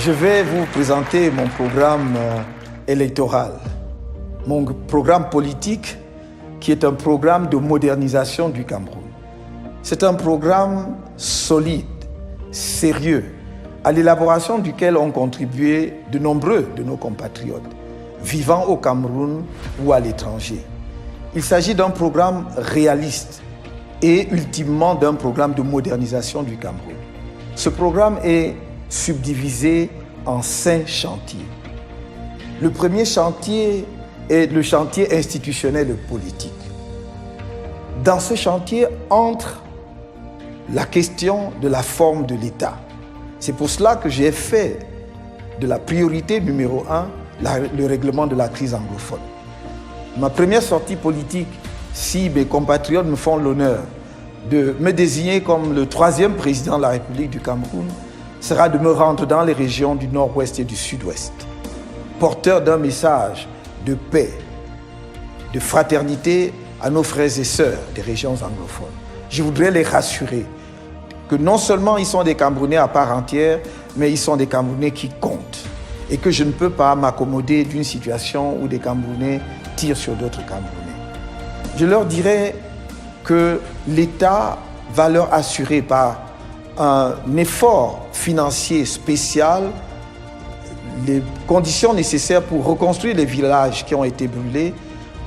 Je vais vous présenter mon programme électoral, mon programme politique qui est un programme de modernisation du Cameroun. C'est un programme solide, sérieux, à l'élaboration duquel ont contribué de nombreux de nos compatriotes, vivant au Cameroun ou à l'étranger. Il s'agit d'un programme réaliste et ultimement d'un programme de modernisation du Cameroun. Ce programme est subdivisé en 5 chantiers. Le premier chantier est le chantier institutionnel et politique. Dans ce chantier entre la question de la forme de l'État. C'est pour cela que j'ai fait de la priorité numéro 1 le règlement de la crise anglophone. Ma première sortie politique, si mes compatriotes me font l'honneur de me désigner comme le 3e président de la République du Cameroun, sera de me rendre dans les régions du nord-ouest et du sud-ouest, porteur d'un message de paix, de fraternité à nos frères et sœurs des régions anglophones. Je voudrais les rassurer que non seulement ils sont des Camerounais à part entière, mais ils sont des Camerounais qui comptent et que je ne peux pas m'accommoder d'une situation où des Camerounais tirent sur d'autres Camerounais. Je leur dirais que l'État va leur assurer par un effort financier spécial les conditions nécessaires pour reconstruire les villages qui ont été brûlés,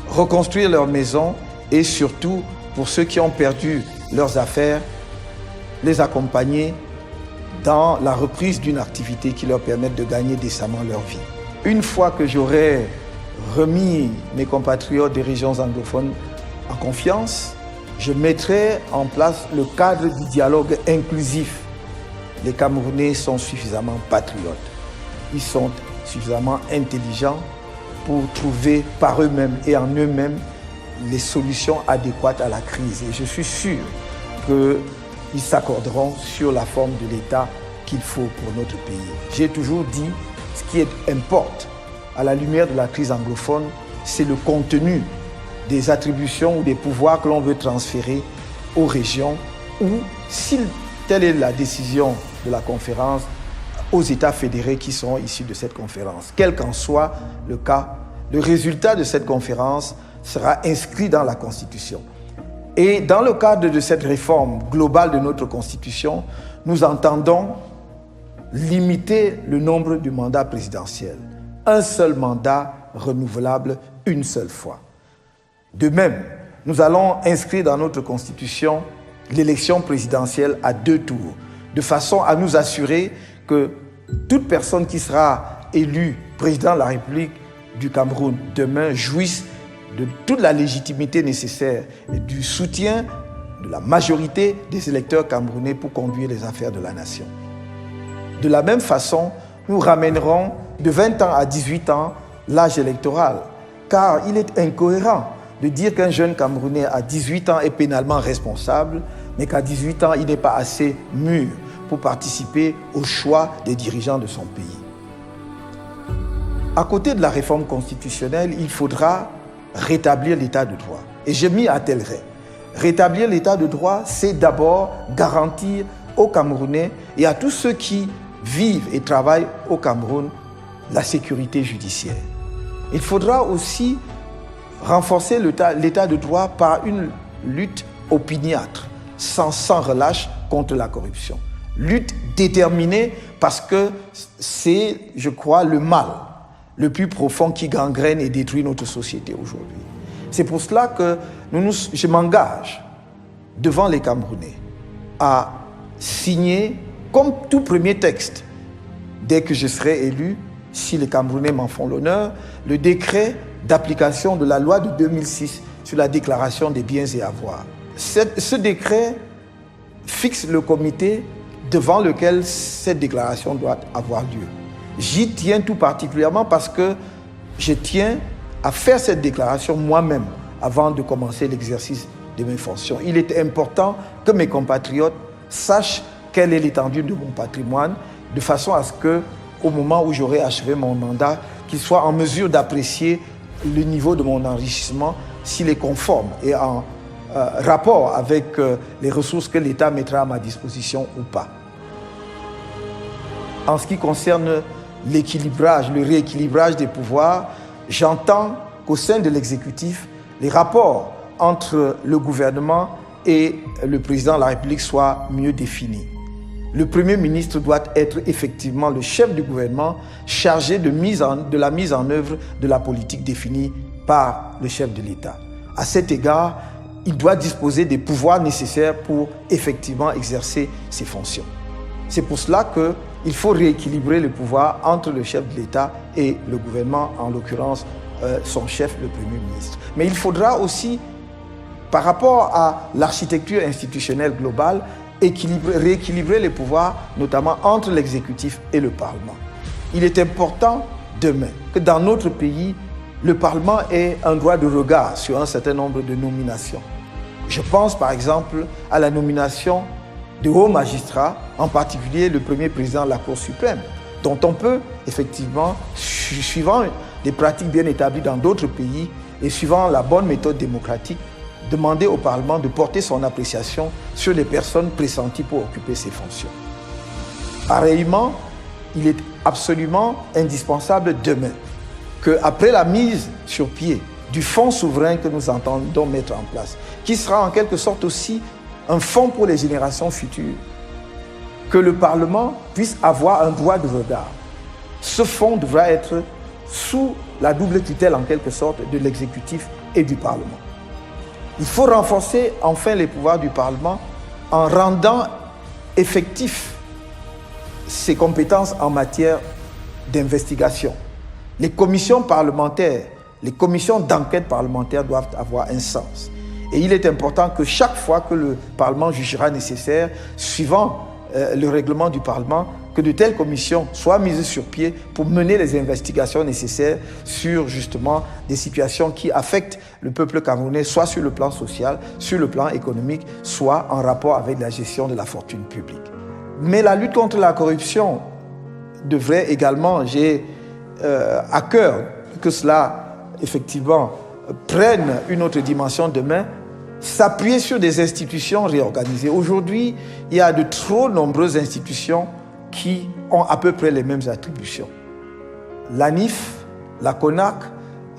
reconstruire leurs maisons et surtout pour ceux qui ont perdu leurs affaires, les accompagner dans la reprise d'une activité qui leur permette de gagner décemment leur vie. Une fois que j'aurai remis mes compatriotes des régions anglophones en confiance, je mettrai en place le cadre du dialogue inclusif. Les Camerounais sont suffisamment patriotes. Ils sont suffisamment intelligents pour trouver par eux-mêmes et en eux-mêmes les solutions adéquates à la crise. Et je suis sûr qu'ils s'accorderont sur la forme de l'État qu'il faut pour notre pays. J'ai toujours dit, ce qui importe à la lumière de la crise anglophone, c'est le contenu des attributions ou des pouvoirs que l'on veut transférer aux régions ou, si telle est la décision de la conférence, aux États fédérés qui sont issus de cette conférence. Quel qu'en soit le cas, le résultat de cette conférence sera inscrit dans la Constitution. Et dans le cadre de cette réforme globale de notre Constitution, nous entendons limiter le nombre du mandat présidentiel. Un seul mandat renouvelable une seule fois. De même, nous allons inscrire dans notre Constitution l'élection présidentielle à 2 tours, de façon à nous assurer que toute personne qui sera élue président de la République du Cameroun demain jouisse de toute la légitimité nécessaire et du soutien de la majorité des électeurs camerounais pour conduire les affaires de la nation. De la même façon, nous ramènerons de 20 ans à 18 ans l'âge électoral, car il est incohérent de dire qu'un jeune Camerounais à 18 ans est pénalement responsable, mais qu'à 18 ans, il n'est pas assez mûr pour participer au choix des dirigeants de son pays. À côté de la réforme constitutionnelle, il faudra rétablir l'état de droit. Et je m'y attellerai. Rétablir l'état de droit, c'est d'abord garantir aux Camerounais et à tous ceux qui vivent et travaillent au Cameroun la sécurité judiciaire. Il faudra aussi renforcer l'état de droit par une lutte opiniâtre, sans relâche contre la corruption. Lutte déterminée parce que c'est, je crois, le mal le plus profond qui gangrène et détruit notre société aujourd'hui. C'est pour cela que je m'engage devant les Camerounais à signer, comme tout premier texte, dès que je serai élu, si les Camerounais m'en font l'honneur, le décret d'application de la loi de 2006 sur la déclaration des biens et avoirs. Ce décret fixe le comité devant lequel cette déclaration doit avoir lieu. J'y tiens tout particulièrement parce que je tiens à faire cette déclaration moi-même avant de commencer l'exercice de mes fonctions. Il est important que mes compatriotes sachent quelle est l'étendue de mon patrimoine, de façon à ce que, au moment où j'aurai achevé mon mandat, qu'ils soient en mesure d'apprécier le niveau de mon enrichissement, s'il est conforme et en rapport avec les ressources que l'État mettra à ma disposition ou pas. en ce qui concerne l'équilibrage, le rééquilibrage des pouvoirs, j'entends qu'au sein de l'exécutif, les rapports entre le gouvernement et le président de la République soient mieux définis. Le Premier ministre doit être effectivement le chef du gouvernement chargé de la mise en œuvre de la politique définie par le chef de l'État. À cet égard, il doit disposer des pouvoirs nécessaires pour effectivement exercer ses fonctions. C'est pour cela qu'il faut rééquilibrer le pouvoir entre le chef de l'État et le gouvernement, en l'occurrence son chef, le Premier ministre. Mais il faudra aussi, par rapport à l'architecture institutionnelle globale, rééquilibrer les pouvoirs, notamment entre l'exécutif et le Parlement. Il est important demain que dans notre pays, le Parlement ait un droit de regard sur un certain nombre de nominations. Je pense par exemple à la nomination de hauts magistrats, en particulier le premier président de la Cour suprême, dont on peut effectivement, suivant des pratiques bien établies dans d'autres pays et suivant la bonne méthode démocratique, demander au Parlement de porter son appréciation sur les personnes pressenties pour occuper ces fonctions. Pareillement, il est absolument indispensable demain qu'après la mise sur pied du fonds souverain que nous entendons mettre en place, qui sera en quelque sorte aussi un fonds pour les générations futures, que le Parlement puisse avoir un droit de regard. Ce fonds devra être sous la double tutelle en quelque sorte de l'exécutif et du Parlement. Il faut renforcer enfin les pouvoirs du Parlement en rendant effectifs ses compétences en matière d'investigation. Les commissions parlementaires, les commissions d'enquête parlementaire doivent avoir un sens. Et il est important que chaque fois que le Parlement jugera nécessaire, suivant le règlement du Parlement, que de telles commissions soient mises sur pied pour mener les investigations nécessaires sur justement des situations qui affectent le peuple camerounais, soit sur le plan social, sur le plan économique, soit en rapport avec la gestion de la fortune publique. Mais la lutte contre la corruption devrait également, j'ai à cœur que cela effectivement prenne une autre dimension demain, s'appuyer sur des institutions réorganisées. Aujourd'hui, il y a de trop nombreuses institutions qui ont à peu près les mêmes attributions. L'ANIF, la CONAC,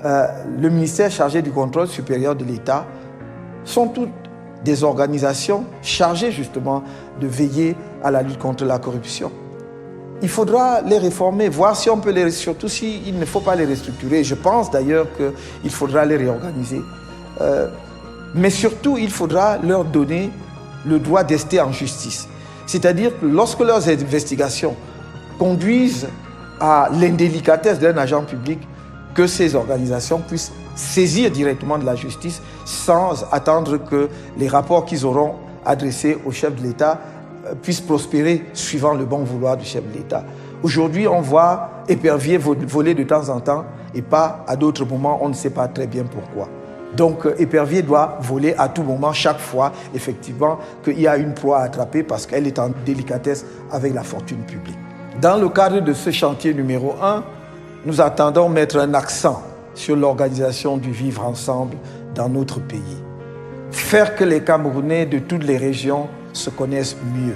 le ministère chargé du contrôle supérieur de l'État sont toutes des organisations chargées justement de veiller à la lutte contre la corruption. Il faudra les réformer, voir si on peut les... Surtout s'il ne faut pas les restructurer. Je pense d'ailleurs qu'il faudra les réorganiser. Mais surtout, il faudra leur donner le droit d'ester en justice. C'est-à-dire que lorsque leurs investigations conduisent à l'indélicatesse d'un agent public, que ces organisations puissent saisir directement de la justice sans attendre que les rapports qu'ils auront adressés au chef de l'État puissent prospérer suivant le bon vouloir du chef de l'État. Aujourd'hui, on voit épervier voler de temps en temps et pas à d'autres moments, on ne sait pas très bien pourquoi. Donc, épervier doit voler à tout moment, chaque fois, effectivement, qu'il y a une proie à attraper parce qu'elle est en délicatesse avec la fortune publique. Dans le cadre de ce chantier numéro 1, nous attendons mettre un accent sur l'organisation du vivre ensemble dans notre pays. Faire que les Camerounais de toutes les régions se connaissent mieux.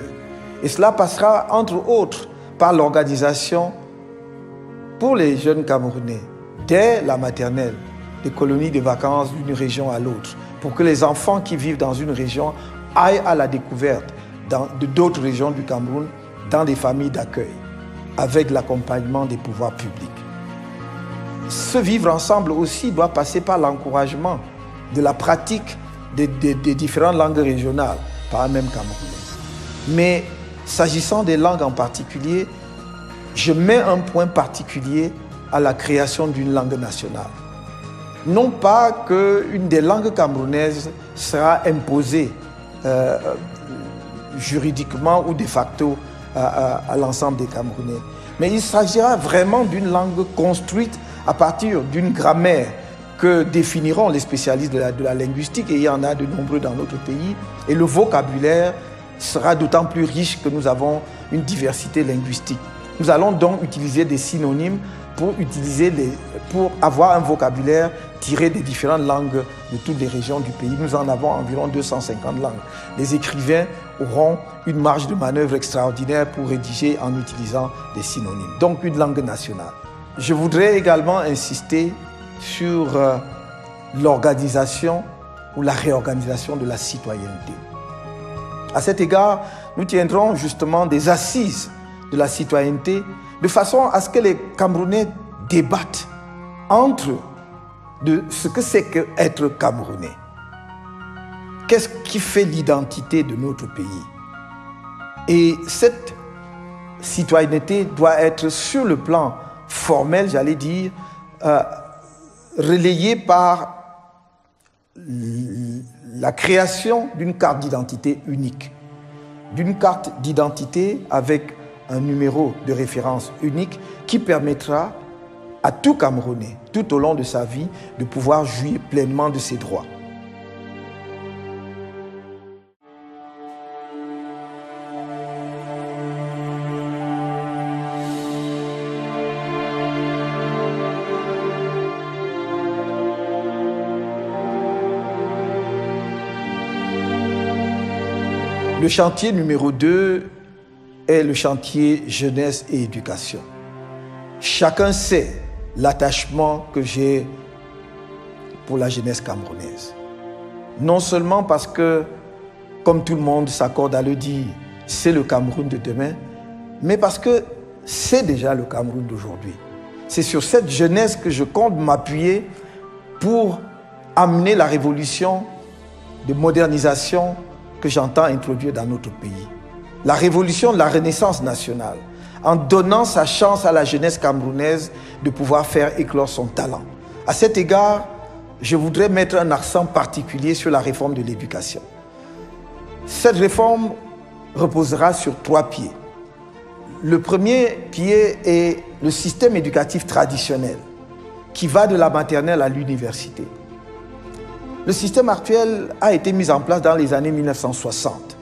Et cela passera, entre autres, par l'organisation pour les jeunes Camerounais, dès la maternelle, des colonies de vacances d'une région à l'autre, pour que les enfants qui vivent dans une région aillent à la découverte de d'autres régions du Cameroun dans des familles d'accueil, avec l'accompagnement des pouvoirs publics. Ce vivre ensemble aussi doit passer par l'encouragement de la pratique des différentes langues régionales par un même Camerounais. Mais s'agissant des langues en particulier, je mets un point particulier à la création d'une langue nationale. Non pas qu'une des langues camerounaises sera imposée juridiquement ou de facto à l'ensemble des Camerounais, mais il s'agira vraiment d'une langue construite à partir d'une grammaire que définiront les spécialistes de la linguistique, et il y en a de nombreux dans notre pays, et le vocabulaire sera d'autant plus riche que nous avons une diversité linguistique. Nous allons donc utiliser des synonymes pour avoir un vocabulaire tiré des différentes langues de toutes les régions du pays. Nous en avons environ 250 langues. Les écrivains auront une marge de manœuvre extraordinaire pour rédiger en utilisant des synonymes. Donc une langue nationale. Je voudrais également insister sur l'organisation ou la réorganisation de la citoyenneté. À cet égard, nous tiendrons justement des assises de la citoyenneté de façon à ce que les Camerounais débattent entre eux de ce que c'est qu'être Camerounais. Qu'est-ce qui fait l'identité de notre pays? Et cette citoyenneté doit être sur le plan formel, j'allais dire, relayée par la création d'une carte d'identité unique. D'une carte d'identité avec un numéro de référence unique qui permettra à tout Camerounais, tout au long de sa vie, de pouvoir jouir pleinement de ses droits. Le chantier numéro 2 est le chantier jeunesse et éducation. Chacun sait l'attachement que j'ai pour la jeunesse camerounaise. Non seulement parce que, comme tout le monde s'accorde à le dire, c'est le Cameroun de demain, mais parce que c'est déjà le Cameroun d'aujourd'hui. C'est sur cette jeunesse que je compte m'appuyer pour amener la révolution de modernisation que j'entends introduire dans notre pays. La révolution de la renaissance nationale, en donnant sa chance à la jeunesse camerounaise de pouvoir faire éclore son talent. À cet égard, je voudrais mettre un accent particulier sur la réforme de l'éducation. Cette réforme reposera sur 3 pieds. Le premier pied est le système éducatif traditionnel, qui va de la maternelle à l'université. Le système actuel a été mis en place dans les années 1960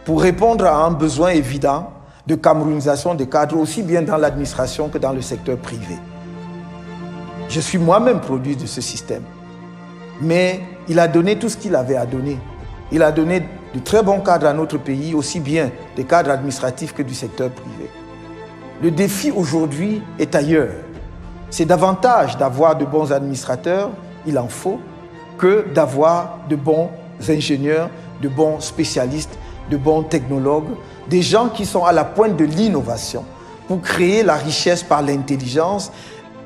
pour répondre à un besoin évident de camerounisation des cadres, aussi bien dans l'administration que dans le secteur privé. Je suis moi-même produit de ce système, mais il a donné tout ce qu'il avait à donner. Il a donné de très bons cadres à notre pays, aussi bien des cadres administratifs que du secteur privé. Le défi aujourd'hui est ailleurs. C'est davantage d'avoir de bons administrateurs, il en faut, que d'avoir de bons ingénieurs, de bons spécialistes, de bons technologues, des gens qui sont à la pointe de l'innovation pour créer la richesse par l'intelligence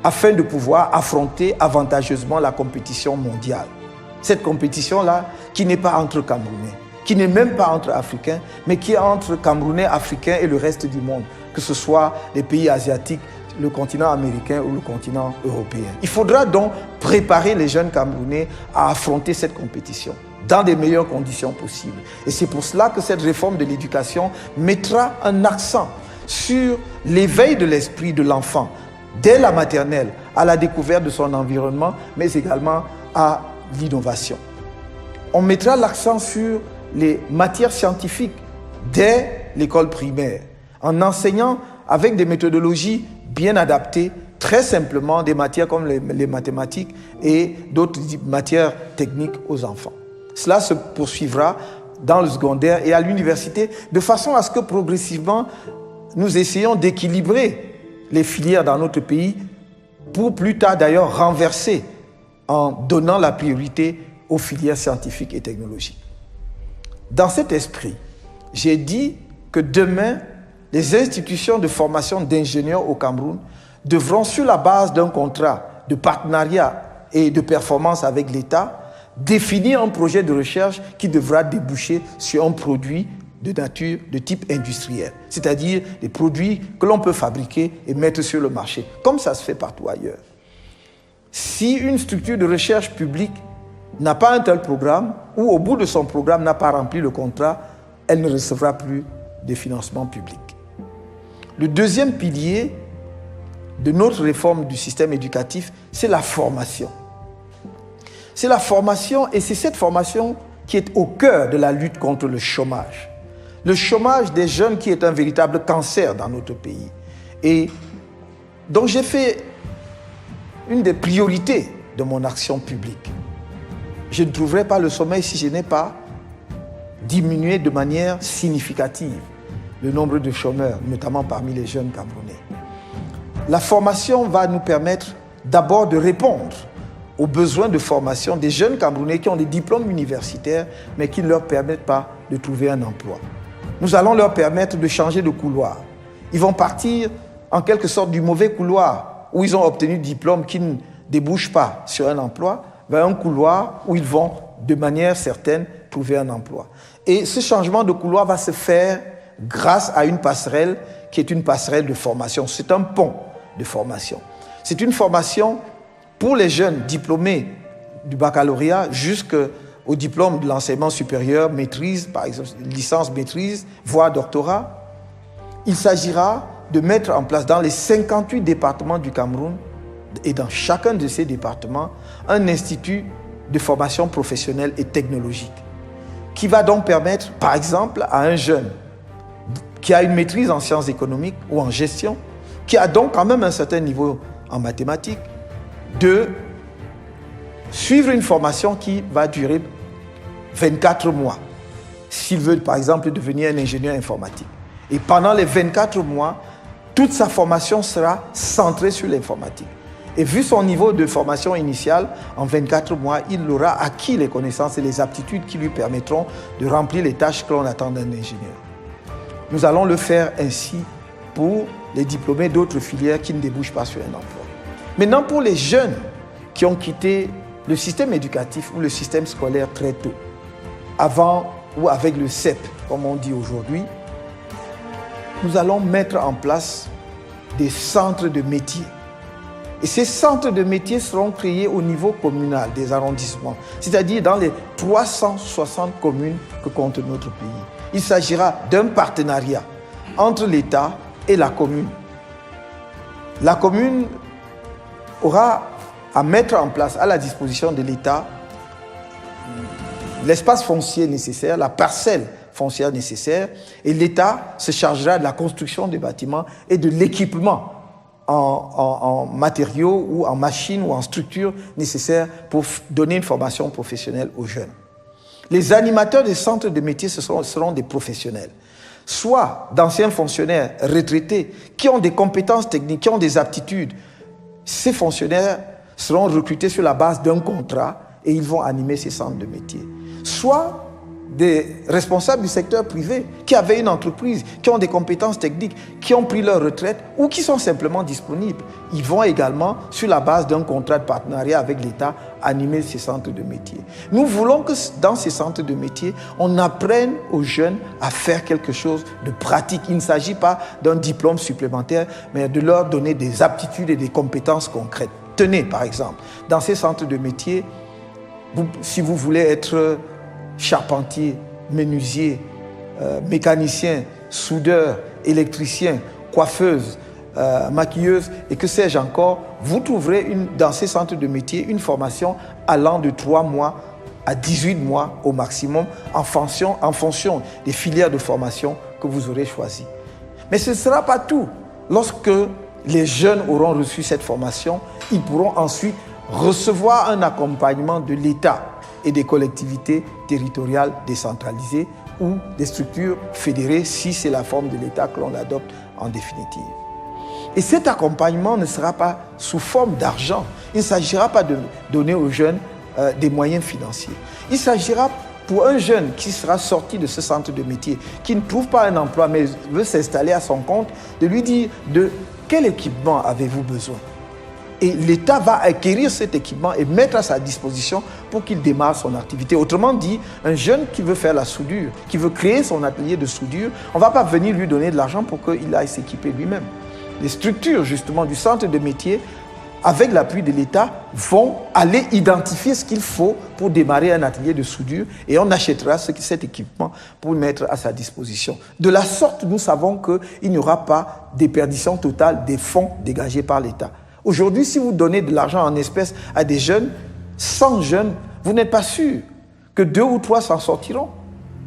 afin de pouvoir affronter avantageusement la compétition mondiale. Cette compétition-là qui n'est pas entre Camerounais, qui n'est même pas entre Africains, mais qui est entre Camerounais, Africains et le reste du monde, que ce soit les pays asiatiques, le continent américain ou le continent européen. Il faudra donc préparer les jeunes Camerounais à affronter cette compétition dans les meilleures conditions possibles. Et c'est pour cela que cette réforme de l'éducation mettra un accent sur l'éveil de l'esprit de l'enfant, dès la maternelle, à la découverte de son environnement, mais également à l'innovation. On mettra l'accent sur les matières scientifiques dès l'école primaire, en enseignant avec des méthodologies bien adaptées, très simplement des matières comme les mathématiques et d'autres matières techniques aux enfants. Cela se poursuivra dans le secondaire et à l'université de façon à ce que progressivement nous essayons d'équilibrer les filières dans notre pays pour plus tard d'ailleurs renverser en donnant la priorité aux filières scientifiques et technologiques. Dans cet esprit, j'ai dit que demain, les institutions de formation d'ingénieurs au Cameroun devront, sur la base d'un contrat de partenariat et de performance avec l'État, définir un projet de recherche qui devra déboucher sur un produit de nature de type industriel, c'est-à-dire des produits que l'on peut fabriquer et mettre sur le marché, comme ça se fait partout ailleurs. Si une structure de recherche publique n'a pas un tel programme, ou au bout de son programme n'a pas rempli le contrat, elle ne recevra plus de financement public. Le deuxième pilier de notre réforme du système éducatif, c'est la formation. C'est la formation et c'est cette formation qui est au cœur de la lutte contre le chômage. Le chômage des jeunes qui est un véritable cancer dans notre pays. Et donc j'ai fait une des priorités de mon action publique. Je ne trouverai pas le sommeil si je n'ai pas diminué de manière significative le nombre de chômeurs, notamment parmi les jeunes Camerounais. La formation va nous permettre d'abord de répondre aux besoins de formation des jeunes Camerounais qui ont des diplômes universitaires, mais qui ne leur permettent pas de trouver un emploi. Nous allons leur permettre de changer de couloir. Ils vont partir en quelque sorte du mauvais couloir où ils ont obtenu des diplômes qui ne débouchent pas sur un emploi, vers un couloir où ils vont de manière certaine trouver un emploi. Et ce changement de couloir va se faire grâce à une passerelle qui est une passerelle de formation. C'est un pont de formation. C'est une formation pour les jeunes diplômés du baccalauréat jusqu'au diplôme de l'enseignement supérieur, maîtrise, par exemple, licence maîtrise, voire doctorat. Il s'agira de mettre en place dans les 58 départements du Cameroun et dans chacun de ces départements un institut de formation professionnelle et technologique qui va donc permettre, par exemple, à un jeune qui a une maîtrise en sciences économiques ou en gestion, qui a donc quand même un certain niveau en mathématiques, de suivre une formation qui va durer 24 mois, s'il veut par exemple devenir un ingénieur informatique. Et pendant les 24 mois, toute sa formation sera centrée sur l'informatique. Et vu son niveau de formation initiale, en 24 mois, il aura acquis les connaissances et les aptitudes qui lui permettront de remplir les tâches que l'on attend d'un ingénieur. Nous allons le faire ainsi pour les diplômés d'autres filières qui ne débouchent pas sur un emploi. Maintenant, pour les jeunes qui ont quitté le système éducatif ou le système scolaire très tôt, avant ou avec le CEP, comme on dit aujourd'hui, nous allons mettre en place des centres de métiers. Et ces centres de métiers seront créés au niveau communal des arrondissements, c'est-à-dire dans les 360 communes que compte notre pays. Il s'agira d'un partenariat entre l'État et la commune. La commune aura à mettre en place à la disposition de l'État l'espace foncier nécessaire, la parcelle foncière nécessaire, et l'État se chargera de la construction des bâtiments et de l'équipement en matériaux ou en machines ou en structures nécessaires pour donner une formation professionnelle aux jeunes. Les animateurs des centres de métiers seront des professionnels, soit d'anciens fonctionnaires retraités qui ont des compétences techniques, qui ont des aptitudes. Ces fonctionnaires seront recrutés sur la base d'un contrat et ils vont animer ces centres de métiers. Soit des responsables du secteur privé qui avaient une entreprise, qui ont des compétences techniques, qui ont pris leur retraite ou qui sont simplement disponibles. Ils vont également, sur la base d'un contrat de partenariat avec l'État, animer ces centres de métiers. Nous voulons que dans ces centres de métiers, on apprenne aux jeunes à faire quelque chose de pratique. Il ne s'agit pas d'un diplôme supplémentaire, mais de leur donner des aptitudes et des compétences concrètes. Tenez, par exemple, dans ces centres de métiers, si vous voulez être charpentier, menuisier, mécanicien, soudeur, électricien, coiffeuse, maquilleuse et que sais-je encore, vous trouverez dans ces centres de métiers une formation allant de 3 mois à 18 mois au maximum en fonction des filières de formation que vous aurez choisies. Mais ce ne sera pas tout. Lorsque les jeunes auront reçu cette formation, ils pourront ensuite recevoir un accompagnement de l'État et des collectivités territoriales décentralisées ou des structures fédérées si c'est la forme de l'État que l'on adopte en définitive. Et cet accompagnement ne sera pas sous forme d'argent. Il ne s'agira pas de donner aux jeunes des moyens financiers. Il s'agira pour un jeune qui sera sorti de ce centre de métier, qui ne trouve pas un emploi mais veut s'installer à son compte, de lui dire de quel équipement avez-vous besoin ? Et l'État va acquérir cet équipement et mettre à sa disposition pour qu'il démarre son activité. Autrement dit, un jeune qui veut faire la soudure, qui veut créer son atelier de soudure, on ne va pas venir lui donner de l'argent pour qu'il aille s'équiper lui-même. Les structures justement du centre de métier, avec l'appui de l'État, vont aller identifier ce qu'il faut pour démarrer un atelier de soudure et on achètera cet équipement pour le mettre à sa disposition. De la sorte, nous savons qu'il n'y aura pas déperdition totale des fonds dégagés par l'État. Aujourd'hui, si vous donnez de l'argent en espèces à des jeunes, 100 jeunes, vous n'êtes pas sûr que 2 ou 3 s'en sortiront.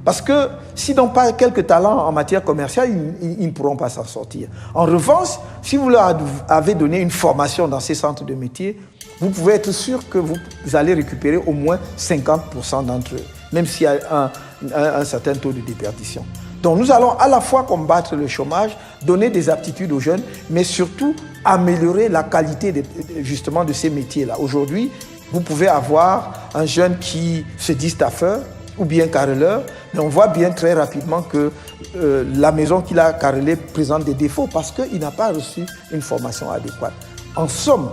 Parce que s'ils n'ont pas quelques talents en matière commerciale, ils ne pourront pas s'en sortir. En revanche, si vous leur avez donné une formation dans ces centres de métiers, vous pouvez être sûr que vous allez récupérer au moins 50% d'entre eux, même s'il y a un certain taux de déperdition. Donc nous allons à la fois combattre le chômage, donner des aptitudes aux jeunes, mais surtout améliorer la qualité justement de ces métiers-là. Aujourd'hui, vous pouvez avoir un jeune qui se dit staffeur ou bien carreleur, mais on voit bien très rapidement que la maison qu'il a carrelée présente des défauts parce qu'il n'a pas reçu une formation adéquate. En somme,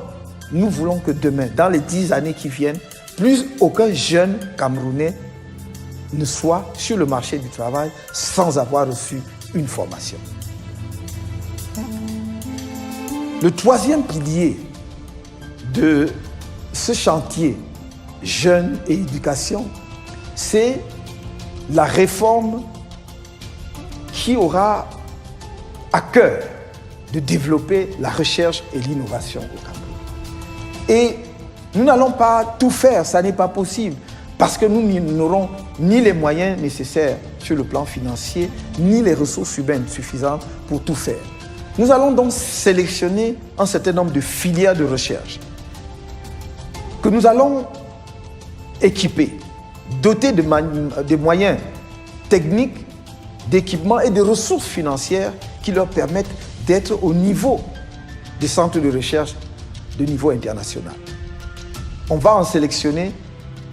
nous voulons que demain, dans les 10 années qui viennent, plus aucun jeune Camerounais ne soit sur le marché du travail sans avoir reçu une formation. Le troisième pilier de ce chantier jeunes et éducation, c'est la réforme qui aura à cœur de développer la recherche et l'innovation au Cameroun. Et nous n'allons pas tout faire, ça n'est pas possible, parce que nous n'aurons ni les moyens nécessaires sur le plan financier, ni les ressources humaines suffisantes pour tout faire. Nous allons donc sélectionner un certain nombre de filières de recherche que nous allons équiper, doter de moyens techniques, d'équipements et de ressources financières qui leur permettent d'être au niveau des centres de recherche de niveau international. On va en sélectionner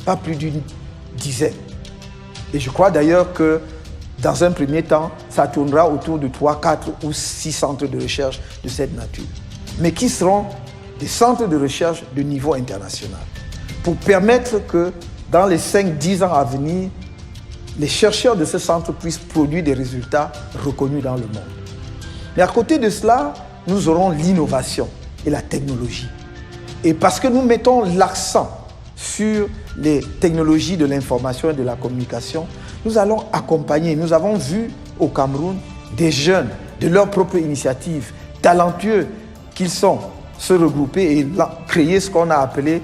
pas plus d'une dizaine. Et je crois d'ailleurs que dans un premier temps, ça tournera autour de 3, 4 ou 6 centres de recherche de cette nature, mais qui seront des centres de recherche de niveau international, pour permettre que dans les 5-10 ans à venir, les chercheurs de ce centre puissent produire des résultats reconnus dans le monde. Mais à côté de cela, nous aurons l'innovation et la technologie. Et parce que nous mettons l'accent sur les technologies de l'information et de la communication, nous allons accompagner. Nous avons vu au Cameroun des jeunes de leur propre initiative, talentueux qu'ils sont, se regrouper et créer ce qu'on a appelé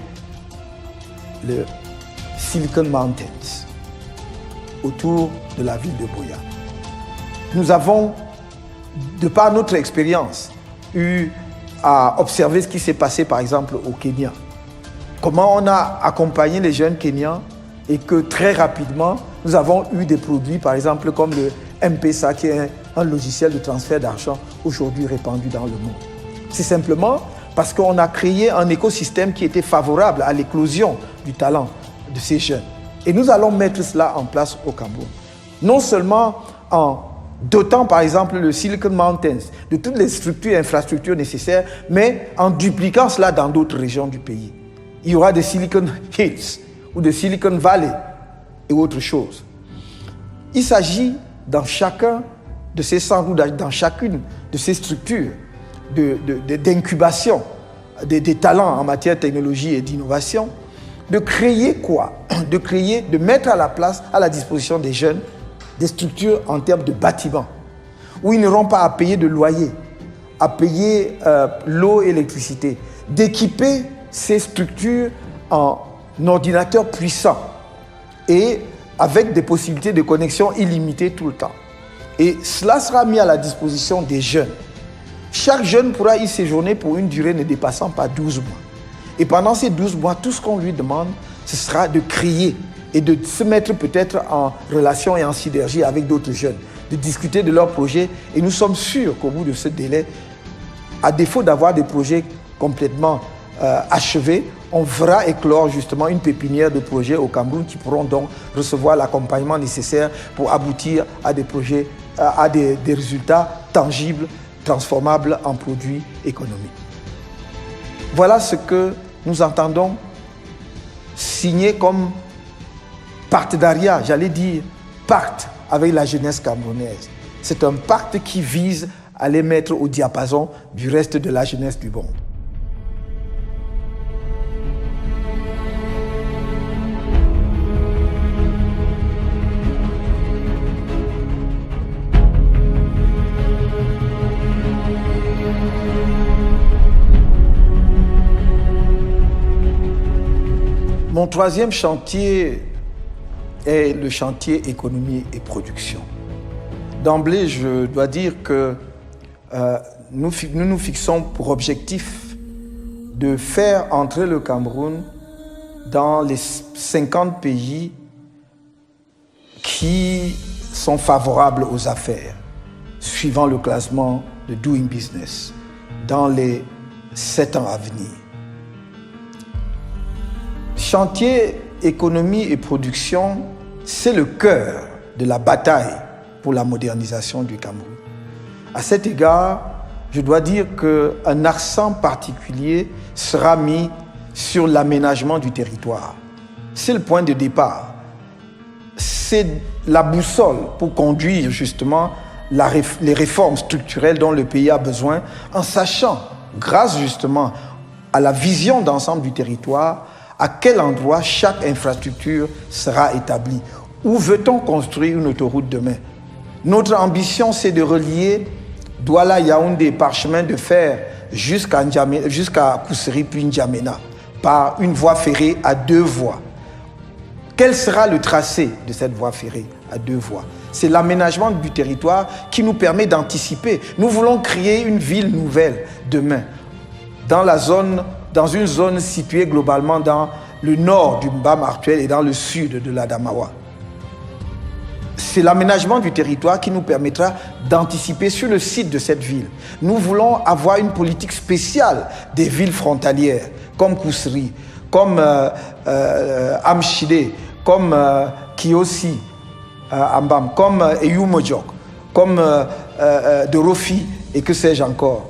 le Silicon Mountains, autour de la ville de Buea. Nous avons, de par notre expérience, eu à observer ce qui s'est passé par exemple au Kenya. Comment on a accompagné les jeunes Kenyans et que très rapidement, nous avons eu des produits, par exemple comme le M-Pesa, qui est un logiciel de transfert d'argent aujourd'hui répandu dans le monde. C'est simplement parce qu'on a créé un écosystème qui était favorable à l'éclosion du talent de ces jeunes. Et nous allons mettre cela en place au Cameroun. Non seulement en dotant par exemple le Silicon Mountains de toutes les structures et infrastructures nécessaires, mais en dupliquant cela dans d'autres régions du pays. Il y aura des Silicon Hills ou des Silicon Valley et autre chose. Il s'agit dans chacun de ces centres ou dans chacune de ces structures d'incubation des talents en matière de technologie et d'innovation, de créer quoi? De mettre à la disposition des jeunes des structures en termes de bâtiments, où ils n'auront pas à payer de loyer, à payer l'eau et l'électricité, d'équiper ces structures en ordinateurs puissants et avec des possibilités de connexion illimitées tout le temps. Et cela sera mis à la disposition des jeunes. Chaque jeune pourra y séjourner pour une durée ne dépassant pas 12 mois. Et pendant ces 12 mois, tout ce qu'on lui demande, ce sera de créer et de se mettre peut-être en relation et en synergie avec d'autres jeunes, de discuter de leurs projets. Et nous sommes sûrs qu'au bout de ce délai, à défaut d'avoir des projets complètement achevés, on fera éclore justement une pépinière de projets au Cameroun qui pourront donc recevoir l'accompagnement nécessaire pour aboutir à des projets, à des résultats tangibles, transformables en produits économiques. Voilà ce que nous entendons signer comme partenariat, j'allais dire pacte avec la jeunesse camerounaise. C'est un pacte qui vise à les mettre au diapason du reste de la jeunesse du monde. Mon troisième chantier est le chantier économie et production. D'emblée, je dois dire que nous nous fixons pour objectif de faire entrer le Cameroun dans les 50 pays qui sont favorables aux affaires, suivant le classement de Doing Business, dans les 7 ans à venir. Chantier économie et production, c'est le cœur de la bataille pour la modernisation du Cameroun. À cet égard, je dois dire qu'un accent particulier sera mis sur l'aménagement du territoire. C'est le point de départ. C'est la boussole pour conduire justement les réformes structurelles dont le pays a besoin, en sachant, grâce justement à la vision d'ensemble du territoire, à quel endroit chaque infrastructure sera établie. Où veut-on construire une autoroute demain? Notre ambition, c'est de relier Douala-Yaoundé par chemin de fer jusqu'à Koussery puis N'Djamena par une voie ferrée à 2 voies. Quel sera le tracé de cette voie ferrée à 2 voies? C'est l'aménagement du territoire qui nous permet d'anticiper. Nous voulons créer une ville nouvelle demain, dans une zone située globalement dans le nord du Mbam actuel et dans le sud de l'Adamawa. C'est l'aménagement du territoire qui nous permettra d'anticiper sur le site de cette ville. Nous voulons avoir une politique spéciale des villes frontalières, comme Koussery, comme Amchide, comme Kiosi, Ambam, comme Eyumojok, comme Dorofi et que sais-je encore.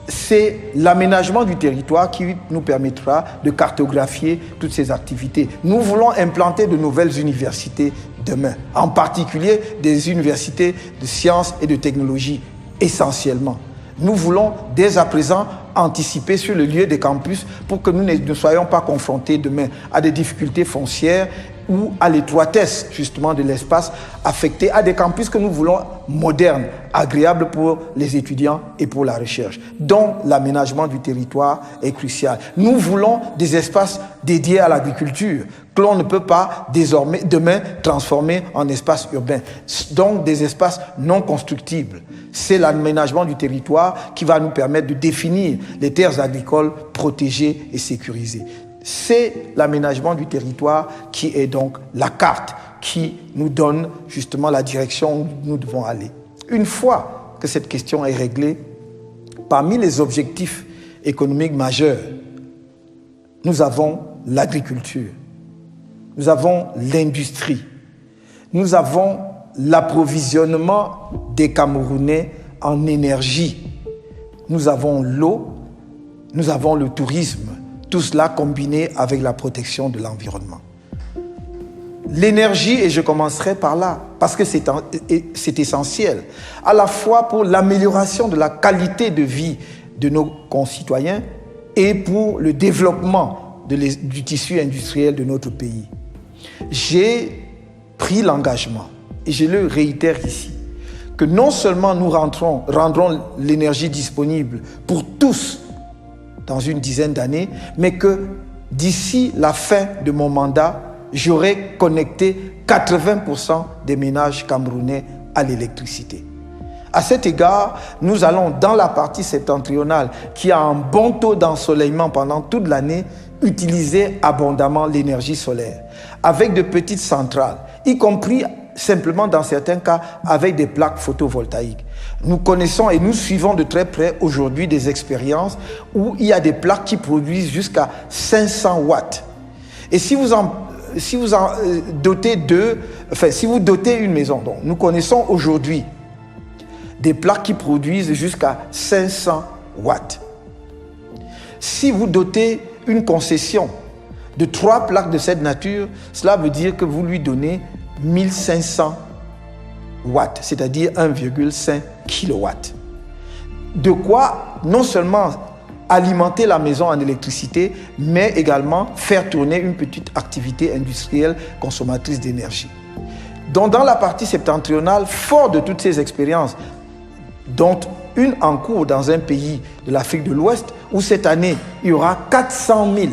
C'est l'aménagement du territoire qui nous permettra de cartographier toutes ces activités. Nous voulons implanter de nouvelles universités demain, en particulier des universités de sciences et de technologie, essentiellement. Nous voulons dès à présent anticiper sur le lieu des campus pour que nous ne soyons pas confrontés demain à des difficultés foncières ou à l'étroitesse justement de l'espace affecté à des campus que nous voulons modernes, agréables pour les étudiants et pour la recherche, dont l'aménagement du territoire est crucial. Nous voulons des espaces dédiés à l'agriculture que l'on ne peut pas désormais demain transformer en espaces urbains, donc des espaces non constructibles. C'est l'aménagement du territoire qui va nous permettre de définir les terres agricoles protégées et sécurisées. C'est l'aménagement du territoire qui est donc la carte qui nous donne justement la direction où nous devons aller. Une fois que cette question est réglée, parmi les objectifs économiques majeurs, nous avons l'agriculture, nous avons l'industrie, nous avons l'approvisionnement des Camerounais en énergie, nous avons l'eau, nous avons le tourisme, tout cela combiné avec la protection de l'environnement. L'énergie, et je commencerai par là, parce que c'est essentiel, à la fois pour l'amélioration de la qualité de vie de nos concitoyens et pour le développement du tissu industriel de notre pays. J'ai pris l'engagement, et je le réitère ici, que non seulement nous rendrons l'énergie disponible pour tous dans une dizaine d'années, mais que d'ici la fin de mon mandat, j'aurai connecté 80% des ménages camerounais à l'électricité. À cet égard, nous allons dans la partie septentrionale qui a un bon taux d'ensoleillement pendant toute l'année, utiliser abondamment l'énergie solaire avec de petites centrales, y compris simplement dans certains cas avec des plaques photovoltaïques. Nous connaissons et nous suivons de très près aujourd'hui des expériences où il y a des plaques qui produisent jusqu'à 500 watts. Et si vous dotez une maison, donc nous connaissons aujourd'hui des plaques qui produisent jusqu'à 500 watts. Si vous dotez une concession de 3 plaques de cette nature, cela veut dire que vous lui donnez 1500 watts, c'est-à-dire 1,5 kW. De quoi non seulement alimenter la maison en électricité, mais également faire tourner une petite activité industrielle consommatrice d'énergie. Donc dans la partie septentrionale, fort de toutes ces expériences, dont une en cours dans un pays de l'Afrique de l'Ouest, où cette année, il y aura 400 000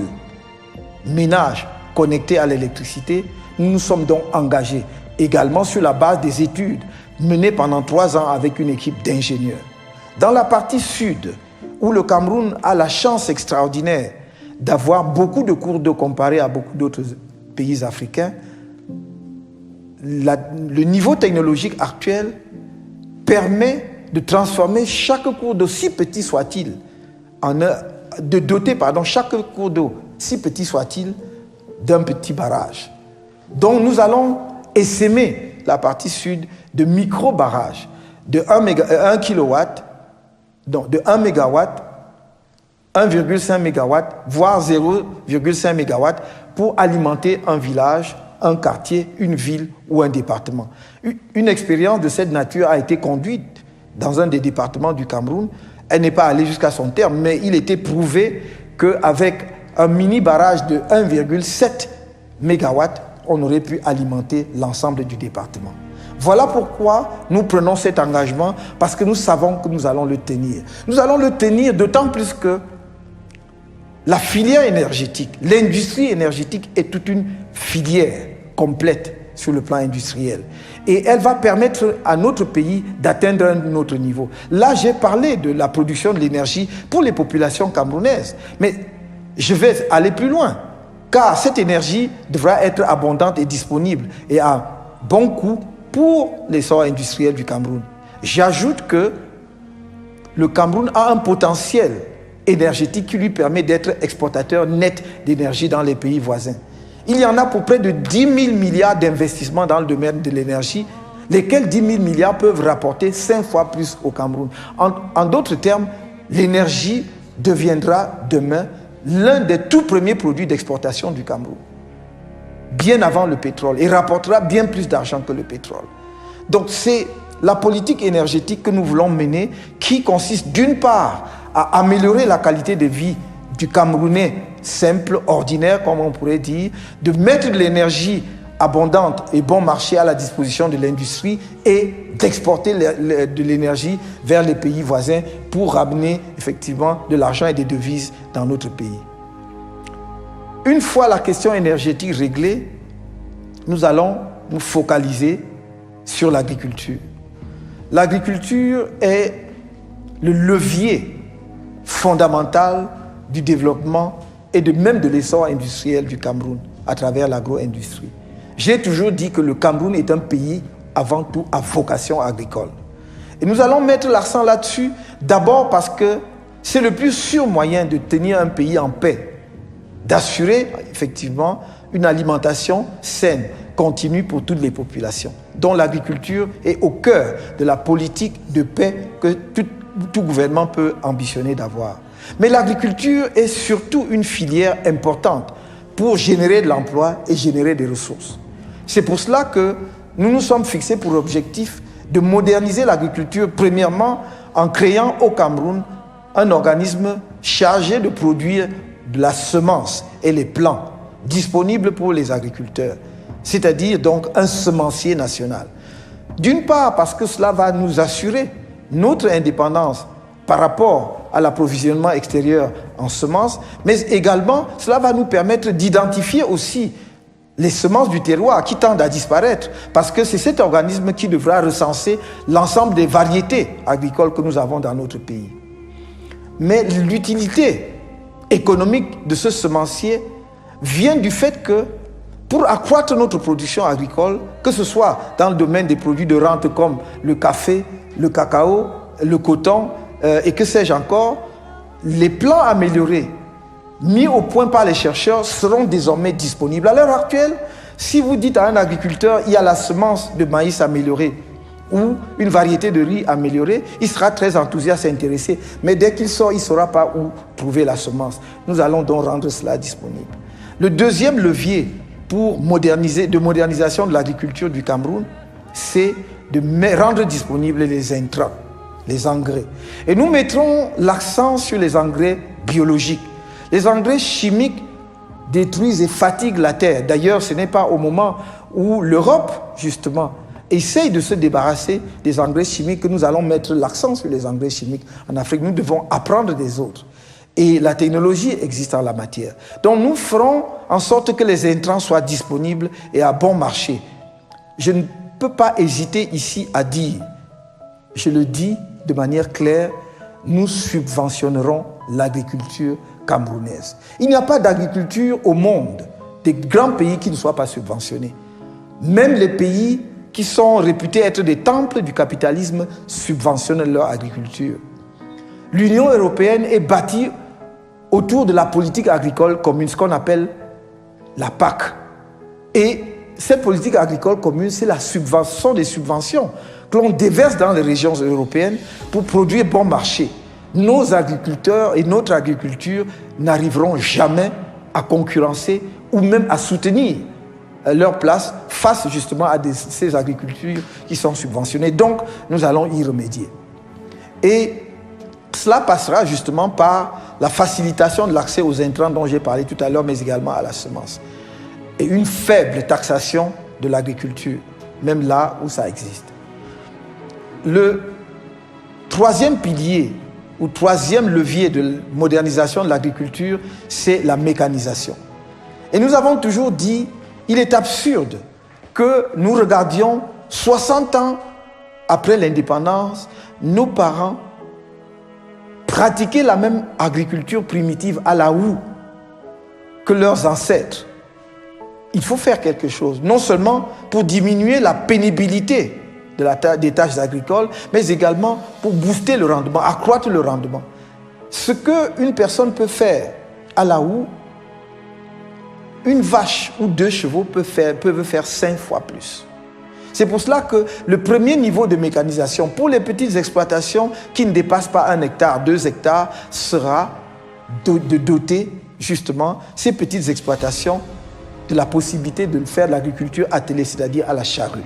ménages connectés à l'électricité, Nous nous sommes donc engagés également sur la base des études menées pendant 3 ans avec une équipe d'ingénieurs. Dans la partie sud, où le Cameroun a la chance extraordinaire d'avoir beaucoup de cours d'eau comparé à beaucoup d'autres pays africains, le niveau technologique actuel permet de transformer chaque cours d'eau, si petit soit-il, de doter chaque cours d'eau, si petit soit-il, d'un petit barrage. Donc nous allons essaimer la partie sud de micro-barrages de 1 kW, donc de 1 MW, 1,5 MW, voire 0,5 MW pour alimenter un village, un quartier, une ville ou un département. Une expérience de cette nature a été conduite dans un des départements du Cameroun. Elle n'est pas allée jusqu'à son terme, mais il était prouvé qu'avec un mini-barrage de 1,7 MW, on aurait pu alimenter l'ensemble du département. Voilà pourquoi nous prenons cet engagement, parce que nous savons que nous allons le tenir. Nous allons le tenir d'autant plus que la filière énergétique, l'industrie énergétique est toute une filière complète sur le plan industriel. Et elle va permettre à notre pays d'atteindre un autre niveau. Là, j'ai parlé de la production de l'énergie pour les populations camerounaises. Mais je vais aller plus loin, car cette énergie devra être abondante et disponible et à bon coût pour l'essor industriel du Cameroun. J'ajoute que le Cameroun a un potentiel énergétique qui lui permet d'être exportateur net d'énergie dans les pays voisins. Il y en a pour près de 10 000 milliards d'investissements dans le domaine de l'énergie, lesquels 10 000 milliards peuvent rapporter 5 fois plus au Cameroun. En d'autres termes, l'énergie deviendra demain l'un des tout premiers produits d'exportation du Cameroun, bien avant le pétrole, et rapportera bien plus d'argent que le pétrole. Donc c'est la politique énergétique que nous voulons mener qui consiste d'une part à améliorer la qualité de vie du Camerounais simple, ordinaire, comme on pourrait dire, de mettre de l'énergie abondante et bon marché à la disposition de l'industrie et d'exporter de l'énergie vers les pays voisins pour ramener effectivement de l'argent et des devises dans notre pays. Une fois la question énergétique réglée, nous allons nous focaliser sur l'agriculture. L'agriculture est le levier fondamental du développement et même de l'essor industriel du Cameroun à travers l'agro-industrie. J'ai toujours dit que le Cameroun est un pays avant tout à vocation agricole. Et nous allons mettre l'accent là-dessus, d'abord parce que c'est le plus sûr moyen de tenir un pays en paix, d'assurer effectivement une alimentation saine, continue pour toutes les populations, dont l'agriculture est au cœur de la politique de paix que tout gouvernement peut ambitionner d'avoir. Mais l'agriculture est surtout une filière importante pour générer de l'emploi et générer des ressources. C'est pour cela que nous nous sommes fixés pour objectif de moderniser l'agriculture, premièrement en créant au Cameroun un organisme chargé de produire de la semence et les plants disponibles pour les agriculteurs, c'est-à-dire donc un semencier national. D'une part parce que cela va nous assurer notre indépendance par rapport à l'approvisionnement extérieur en semences, mais également cela va nous permettre d'identifier aussi les semences du terroir qui tendent à disparaître, parce que c'est cet organisme qui devra recenser l'ensemble des variétés agricoles que nous avons dans notre pays. Mais l'utilité économique de ce semencier vient du fait que pour accroître notre production agricole, que ce soit dans le domaine des produits de rente comme le café, le cacao, le coton et que sais-je encore, les plants améliorés mis au point par les chercheurs seront désormais disponibles. À l'heure actuelle, si vous dites à un agriculteur il y a la semence de maïs améliorée ou une variété de riz améliorée, il sera très enthousiaste et intéressé. Mais dès qu'il sort, il ne saura pas où trouver la semence. Nous allons donc rendre cela disponible. Le deuxième levier pour modernisation de l'agriculture du Cameroun, c'est de rendre disponibles les intrants, les engrais. Et nous mettrons l'accent sur les engrais biologiques. Les engrais chimiques détruisent et fatiguent la terre. D'ailleurs, ce n'est pas au moment où l'Europe, justement, essaye de se débarrasser des engrais chimiques que nous allons mettre l'accent sur les engrais chimiques en Afrique. Nous devons apprendre des autres. Et la technologie existe en la matière. Donc nous ferons en sorte que les intrants soient disponibles et à bon marché. Je ne peux pas hésiter ici à dire, je le dis de manière claire, nous subventionnerons l'agriculture camerounaise. Il n'y a pas d'agriculture au monde, des grands pays qui ne soient pas subventionnés. Même les pays qui sont réputés être des temples du capitalisme subventionnent leur agriculture. L'Union européenne est bâtie autour de la politique agricole commune, ce qu'on appelle la PAC. Et cette politique agricole commune, c'est la subvention des subventions que l'on déverse dans les régions européennes pour produire bon marché. Nos agriculteurs et notre agriculture n'arriveront jamais à concurrencer ou même à soutenir leur place face justement à ces agricultures qui sont subventionnées. Donc, nous allons y remédier. Et cela passera justement par la facilitation de l'accès aux intrants dont j'ai parlé tout à l'heure, mais également à la semence. Et une faible taxation de l'agriculture, même là où ça existe. Le troisième pilier ou troisième levier de modernisation de l'agriculture, c'est la mécanisation. Et nous avons toujours dit, il est absurde que nous regardions 60 ans après l'indépendance, nos parents pratiquer la même agriculture primitive à la houe que leurs ancêtres. Il faut faire quelque chose, non seulement pour diminuer la pénibilité des tâches agricoles, mais également pour booster le rendement, accroître le rendement. Ce qu'une personne peut faire à la houe, une vache ou 2 chevaux peuvent faire 5 fois plus. C'est pour cela que le premier niveau de mécanisation pour les petites exploitations qui ne dépassent pas 1 hectare, 2 hectares, sera de doter justement ces petites exploitations de la possibilité de faire de l'agriculture attelée, c'est-à-dire à la charrue.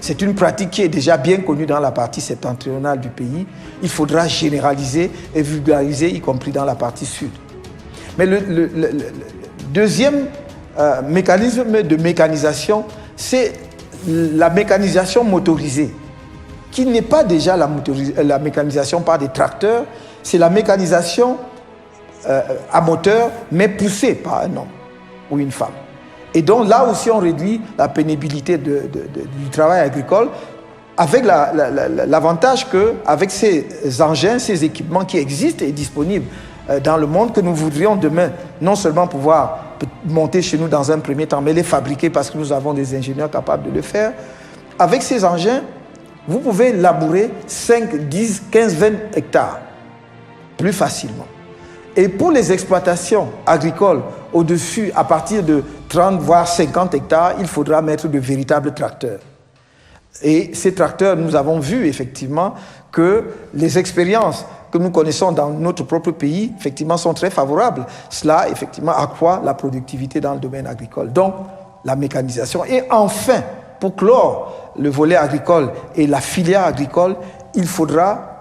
C'est une pratique qui est déjà bien connue dans la partie septentrionale du pays. Il faudra généraliser et vulgariser, y compris dans la partie sud. Mais le deuxième mécanisme de mécanisation, c'est la mécanisation motorisée, qui n'est pas déjà la mécanisation par des tracteurs, c'est la mécanisation à moteur, mais poussée par un homme ou une femme. Et donc là aussi, on réduit la pénibilité du travail agricole, avec l'avantage qu'avec ces engins, ces équipements qui existent et disponibles dans le monde, que nous voudrions demain non seulement pouvoir monter chez nous dans un premier temps, mais les fabriquer parce que nous avons des ingénieurs capables de le faire. Avec ces engins, vous pouvez labourer 5, 10, 15, 20 hectares plus facilement. Et pour les exploitations agricoles au-dessus, à partir de 30 voire 50 hectares, il faudra mettre de véritables tracteurs. Et ces tracteurs, nous avons vu effectivement que les expériences que nous connaissons dans notre propre pays, effectivement, sont très favorables. Cela, effectivement, accroît la productivité dans le domaine agricole. Donc, la mécanisation. Et enfin, pour clore le volet agricole et la filière agricole, il faudra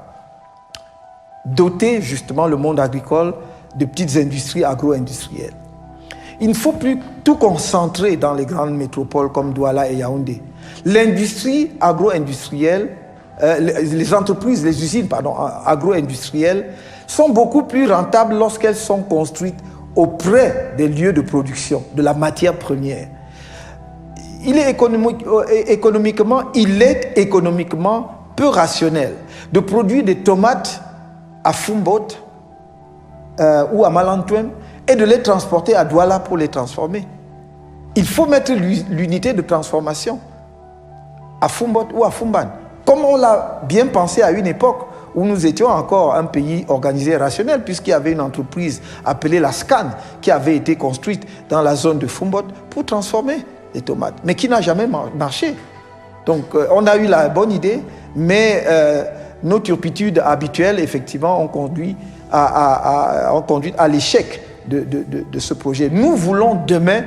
doter justement le monde agricole de petites industries agro-industrielles. Il ne faut plus tout concentrer dans les grandes métropoles comme Douala et Yaoundé. L'industrie agro-industrielle, les entreprises, les usines agro-industrielles sont beaucoup plus rentables lorsqu'elles sont construites auprès des lieux de production, de la matière première. Il est économiquement peu rationnel de produire des tomates à Foumbot ou à Malantoum et de les transporter à Douala pour les transformer. Il faut mettre l'unité de transformation à Foumbot ou à Foumban. Comme on l'a bien pensé à une époque où nous étions encore un pays organisé et rationnel, puisqu'il y avait une entreprise appelée la SCAN qui avait été construite dans la zone de Foumbot pour transformer les tomates, mais qui n'a jamais marché. Donc on a eu la bonne idée, mais nos turpitudes habituelles, effectivement, ont conduit à l'échec de ce projet. Nous voulons demain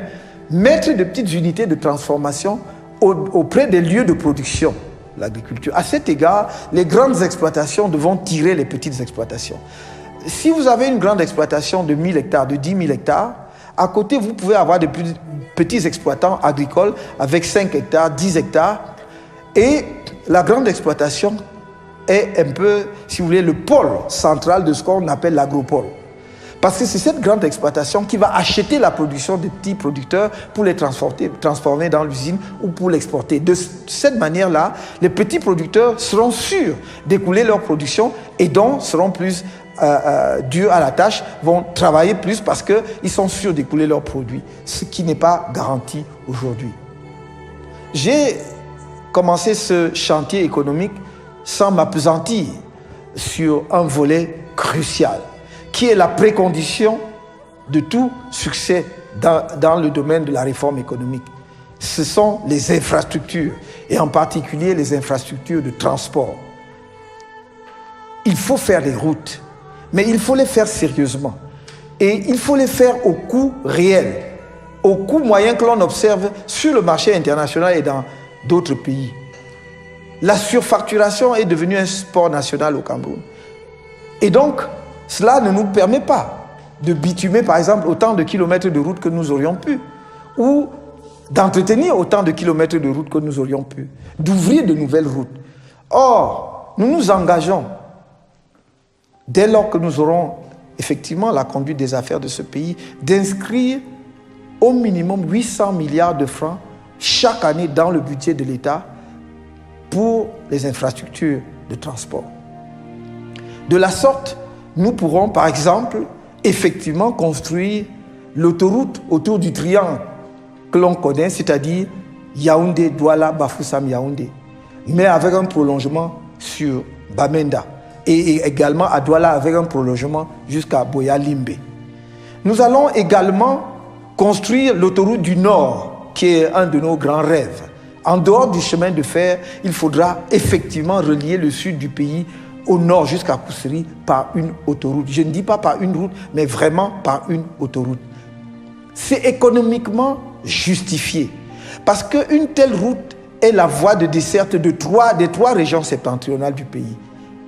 mettre de petites unités de transformation auprès des lieux de production de l'agriculture. À cet égard, les grandes exploitations devront tirer les petites exploitations. Si vous avez une grande exploitation de 1000 hectares, de 10 000 hectares, à côté, vous pouvez avoir de petits exploitants agricoles avec 5 hectares, 10 hectares. Et la grande exploitation est un peu, si vous voulez, le pôle central de ce qu'on appelle l'agropole. Parce que c'est cette grande exploitation qui va acheter la production des petits producteurs pour les transformer dans l'usine ou pour l'exporter. De cette manière-là, les petits producteurs seront sûrs d'écouler leur production et donc seront plus durs à la tâche, vont travailler plus parce qu'ils sont sûrs d'écouler leurs produits, ce qui n'est pas garanti aujourd'hui. J'ai commencé ce chantier économique sans m'appesantir sur un volet crucial, qui est la précondition de tout succès dans le domaine de la réforme économique. Ce sont les infrastructures, et en particulier les infrastructures de transport. Il faut faire des routes, mais il faut les faire sérieusement. Et il faut les faire au coût réel, au coût moyen que l'on observe sur le marché international et dans d'autres pays. La surfacturation est devenue un sport national au Cameroun. Et donc, cela ne nous permet pas de bitumer, par exemple, autant de kilomètres de route que nous aurions pu, ou d'entretenir autant de kilomètres de route que nous aurions pu, d'ouvrir de nouvelles routes. Or, nous nous engageons, dès lors que nous aurons effectivement la conduite des affaires de ce pays, d'inscrire au minimum 800 milliards de francs chaque année dans le budget de l'État pour les infrastructures de transport. De la sorte, nous pourrons, par exemple, effectivement construire l'autoroute autour du triangle que l'on connaît, c'est-à-dire Yaoundé, Douala, Bafoussam, Yaoundé, mais avec un prolongement sur Bamenda et également à Douala avec un prolongement jusqu'à Boya Limbe. Nous allons également construire l'autoroute du Nord, qui est un de nos grands rêves. En dehors du chemin de fer, il faudra effectivement relier le sud du pays au nord jusqu'à Koussery par une autoroute. Je ne dis pas par une route, mais vraiment par une autoroute. C'est économiquement justifié. Parce qu'une telle route est la voie de desserte des trois régions septentrionales du pays.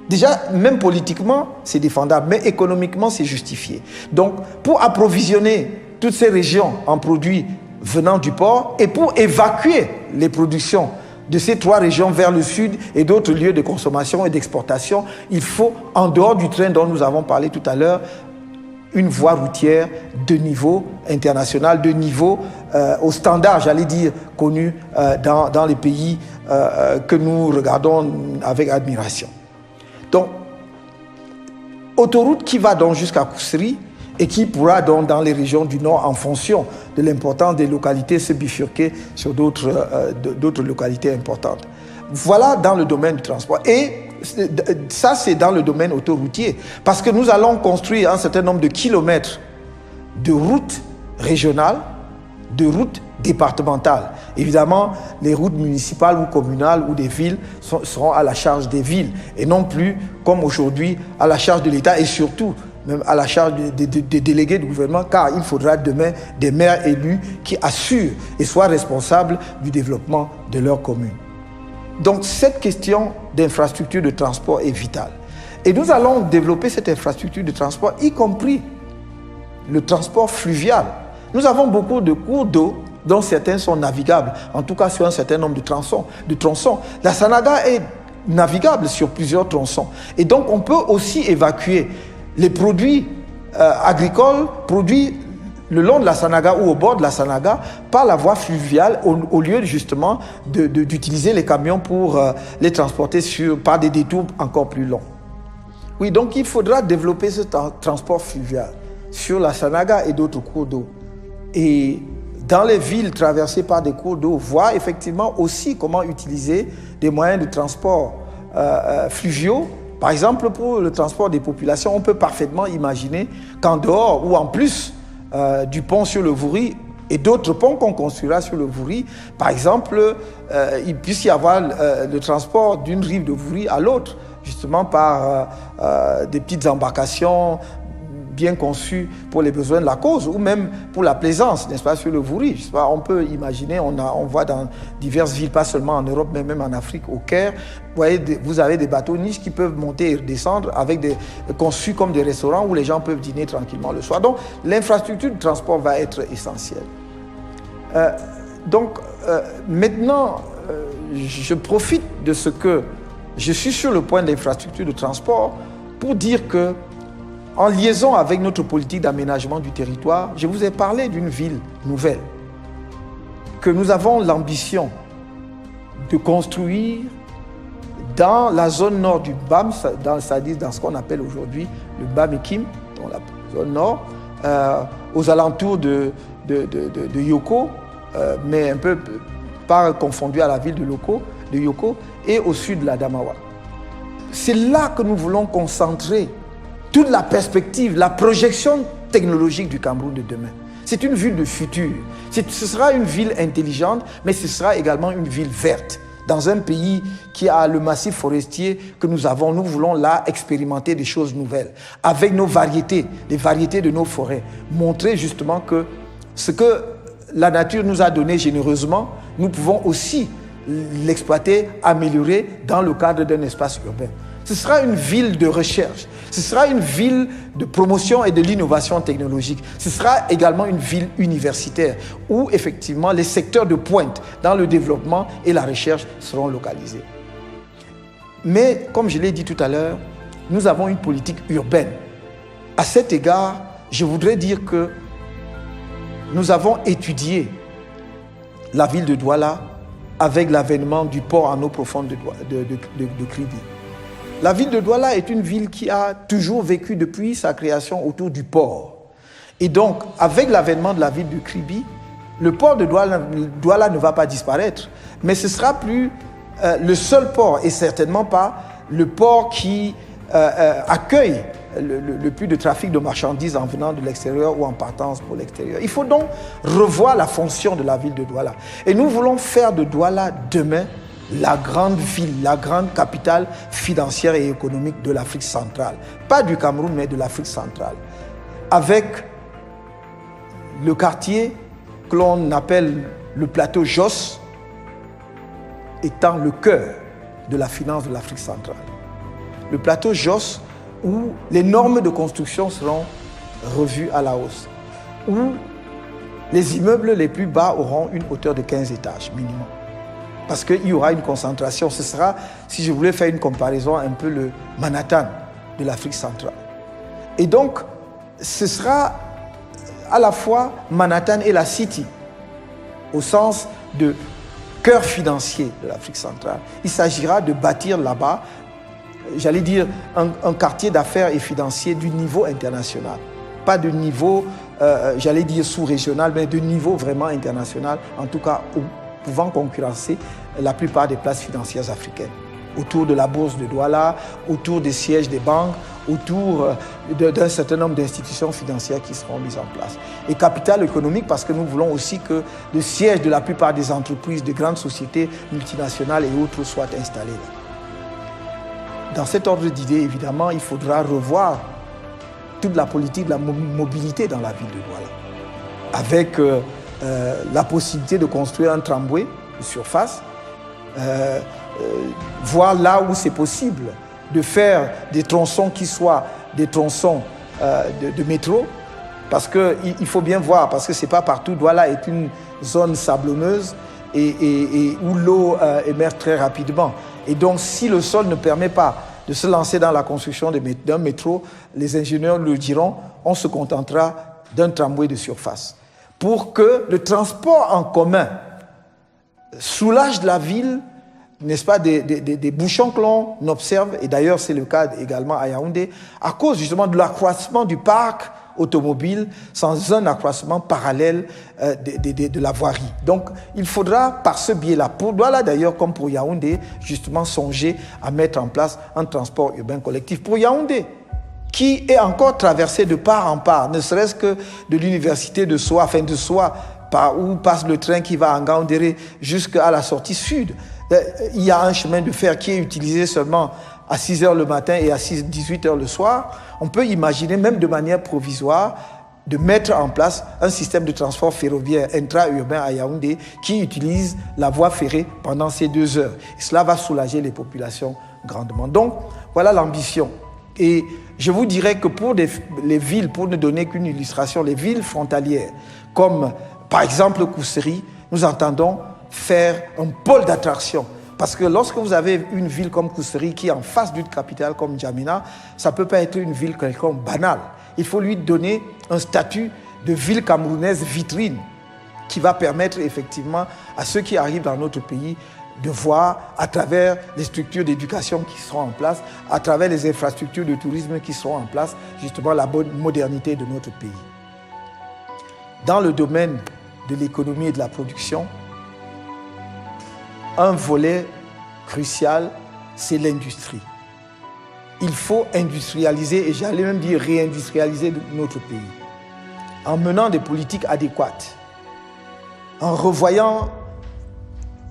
Déjà, même politiquement, c'est défendable, mais économiquement, c'est justifié. Donc, pour approvisionner toutes ces régions en produits venant du port et pour évacuer les productions de ces trois régions vers le sud et d'autres lieux de consommation et d'exportation, il faut, en dehors du train dont nous avons parlé tout à l'heure, une voie routière de niveau international, de niveau au standard, j'allais dire, connu dans les pays que nous regardons avec admiration. Donc, autoroute qui va donc jusqu'à Koussery et qui pourra donc dans les régions du Nord, en fonction de l'importance des localités, se bifurquer sur d'autres localités importantes. Voilà dans le domaine du transport. Et ça, c'est dans le domaine autoroutier. Parce que nous allons construire un certain nombre de kilomètres de routes régionales, de routes départementales. Évidemment, les routes municipales ou communales ou des villes seront à la charge des villes et non plus, comme aujourd'hui, à la charge de l'État et surtout même à la charge des délégués du gouvernement, car il faudra demain des maires élus qui assurent et soient responsables du développement de leur commune. Donc cette question d'infrastructure de transport est vitale. Et nous allons développer cette infrastructure de transport, y compris le transport fluvial. Nous avons beaucoup de cours d'eau dont certains sont navigables, en tout cas sur un certain nombre de tronçons. La Sanaga est navigable sur plusieurs tronçons. Et donc on peut aussi évacuer les produits agricoles, produits le long de la Sanaga ou au bord de la Sanaga, par la voie fluviale, au lieu justement d'utiliser les camions pour les transporter par des détours encore plus longs. Oui, donc il faudra développer ce transport fluvial sur la Sanaga et d'autres cours d'eau. Et dans les villes traversées par des cours d'eau, voir effectivement aussi comment utiliser des moyens de transport fluviaux. Par exemple, pour le transport des populations, on peut parfaitement imaginer qu'en dehors ou en plus du pont sur le Vouri et d'autres ponts qu'on construira sur le Vouri, par exemple, il puisse y avoir le transport d'une rive de Vouri à l'autre, justement par des petites embarcations bien conçues pour les besoins de la cause, ou même pour la plaisance, n'est-ce pas, sur le Vouri. On peut imaginer, on voit dans diverses villes, pas seulement en Europe, mais même en Afrique, au Caire, vous avez des bateaux niches qui peuvent monter et redescendre, conçus comme des restaurants où les gens peuvent dîner tranquillement le soir. Donc, l'infrastructure de transport va être essentielle. Maintenant, je profite de ce que je suis sur le point de l'infrastructure de transport pour dire que en liaison avec notre politique d'aménagement du territoire, je vous ai parlé d'une ville nouvelle que nous avons l'ambition de construire dans la zone nord du BAM, c'est-à-dire dans ce qu'on appelle aujourd'hui le BAM-Ekim, dans la zone nord, aux alentours de Yoko, mais un peu pas confondu à la ville de Yoko, et au sud de l'Adamawa. C'est là que nous voulons concentrer toute la perspective, la projection technologique du Cameroun de demain. C'est une ville de futur. Ce sera une ville intelligente, mais ce sera également une ville verte. Dans un pays qui a le massif forestier que nous avons, nous voulons là expérimenter des choses nouvelles, avec nos variétés, les variétés de nos forêts. Montrer justement que ce que la nature nous a donné généreusement, nous pouvons aussi l'exploiter, améliorer dans le cadre d'un espace urbain. Ce sera une ville de recherche, ce sera une ville de promotion et de l'innovation technologique. Ce sera également une ville universitaire où effectivement les secteurs de pointe dans le développement et la recherche seront localisés. Mais comme je l'ai dit tout à l'heure, nous avons une politique urbaine. À cet égard, je voudrais dire que nous avons étudié la ville de Douala avec l'avènement du port en eau profonde de Kribi. La ville de Douala est une ville qui a toujours vécu depuis sa création autour du port. Et donc, avec l'avènement de la ville de Kribi, le port de Douala ne va pas disparaître, mais ce ne sera plus le seul port et certainement pas le port qui accueille le plus de trafic de marchandises en venant de l'extérieur ou en partance pour l'extérieur. Il faut donc revoir la fonction de la ville de Douala. Et nous voulons faire de Douala demain la grande ville, la grande capitale financière et économique de l'Afrique centrale. Pas du Cameroun, mais de l'Afrique centrale. Avec le quartier que l'on appelle le plateau Jos étant le cœur de la finance de l'Afrique centrale. Le plateau Jos où les normes de construction seront revues à la hausse, où les immeubles les plus bas auront une hauteur de 15 étages minimum. Parce qu'il y aura une concentration. Ce sera, si je voulais faire une comparaison, un peu le Manhattan de l'Afrique centrale. Et donc, ce sera à la fois Manhattan et la City, au sens de cœur financier de l'Afrique centrale. Il s'agira de bâtir là-bas, j'allais dire, un quartier d'affaires et financier du niveau international. Pas de niveau, j'allais dire sous-régional, mais de niveau vraiment international, en tout cas pouvant concurrencer la plupart des places financières africaines. Autour de la bourse de Douala, autour des sièges des banques, autour d'un certain nombre d'institutions financières qui seront mises en place. Et capital économique parce que nous voulons aussi que le siège de la plupart des entreprises, de grandes sociétés multinationales et autres soient installés là. Dans cet ordre d'idées, évidemment, il faudra revoir toute la politique de la mobilité dans la ville de Douala, avec la possibilité de construire un tramway de surface, voir là où c'est possible de faire des tronçons qui soient des tronçons de métro, parce qu'il faut bien voir, parce que c'est pas partout. Douala est une zone sablonneuse et où l'eau émerge très rapidement. Et donc, si le sol ne permet pas de se lancer dans la construction d'un métro, les ingénieurs le diront, on se contentera d'un tramway de surface. Pour que le transport en commun soulage la ville, n'est-ce pas, des bouchons que l'on observe, et d'ailleurs c'est le cas également à Yaoundé, à cause justement de l'accroissement du parc automobile sans un accroissement parallèle de la voirie. Donc il faudra par ce biais-là, pour Douala d'ailleurs comme pour Yaoundé, justement songer à mettre en place un transport urbain collectif. Pour Yaoundé, qui est encore traversé de part en part, ne serait-ce que de l'université de Soa, enfin de Soa, par où passe le train qui va à Ngaoundéré jusqu'à la sortie sud. Il y a un chemin de fer qui est utilisé seulement à 6 h le matin et à 18 h le soir. On peut imaginer, même de manière provisoire, de mettre en place un système de transport ferroviaire intra-urbain à Yaoundé qui utilise la voie ferrée pendant ces 2 heures. Et cela va soulager les populations grandement. Donc, voilà l'ambition. Et je vous dirais que pour les villes, pour ne donner qu'une illustration, les villes frontalières, comme par exemple Koussery, nous entendons faire un pôle d'attraction Parce que lorsque vous avez une ville comme Koussery qui est en face d'une capitale comme N'Djamena, ça ne peut pas être une ville quelconque banale. Il faut lui donner un statut de ville camerounaise vitrine qui va permettre effectivement à ceux qui arrivent dans notre pays de voir à travers les structures d'éducation qui seront en place, à travers les infrastructures de tourisme qui seront en place, justement la bonne modernité de notre pays. Dans le domaine de l'économie et de la production, un volet crucial, c'est l'industrie. Il faut industrialiser, et j'allais même dire réindustrialiser notre pays, en menant des politiques adéquates, en revoyant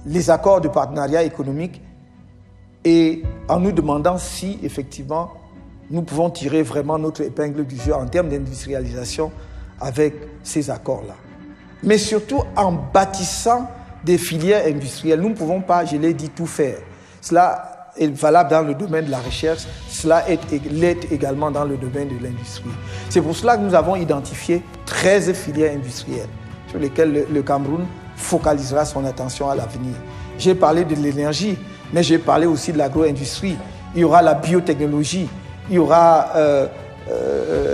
les accords de partenariat économique et en nous demandant si, effectivement, nous pouvons tirer vraiment notre épingle du jeu en termes d'industrialisation avec ces accords-là. Mais surtout en bâtissant des filières industrielles. Nous ne pouvons pas, je l'ai dit, tout faire. Cela est valable dans le domaine de la recherche, cela l'est également dans le domaine de l'industrie. C'est pour cela que nous avons identifié 13 filières industrielles sur lesquelles le Cameroun focalisera son attention à l'avenir. J'ai parlé de l'énergie, mais j'ai parlé aussi de l'agro-industrie. Il y aura la biotechnologie, il y aura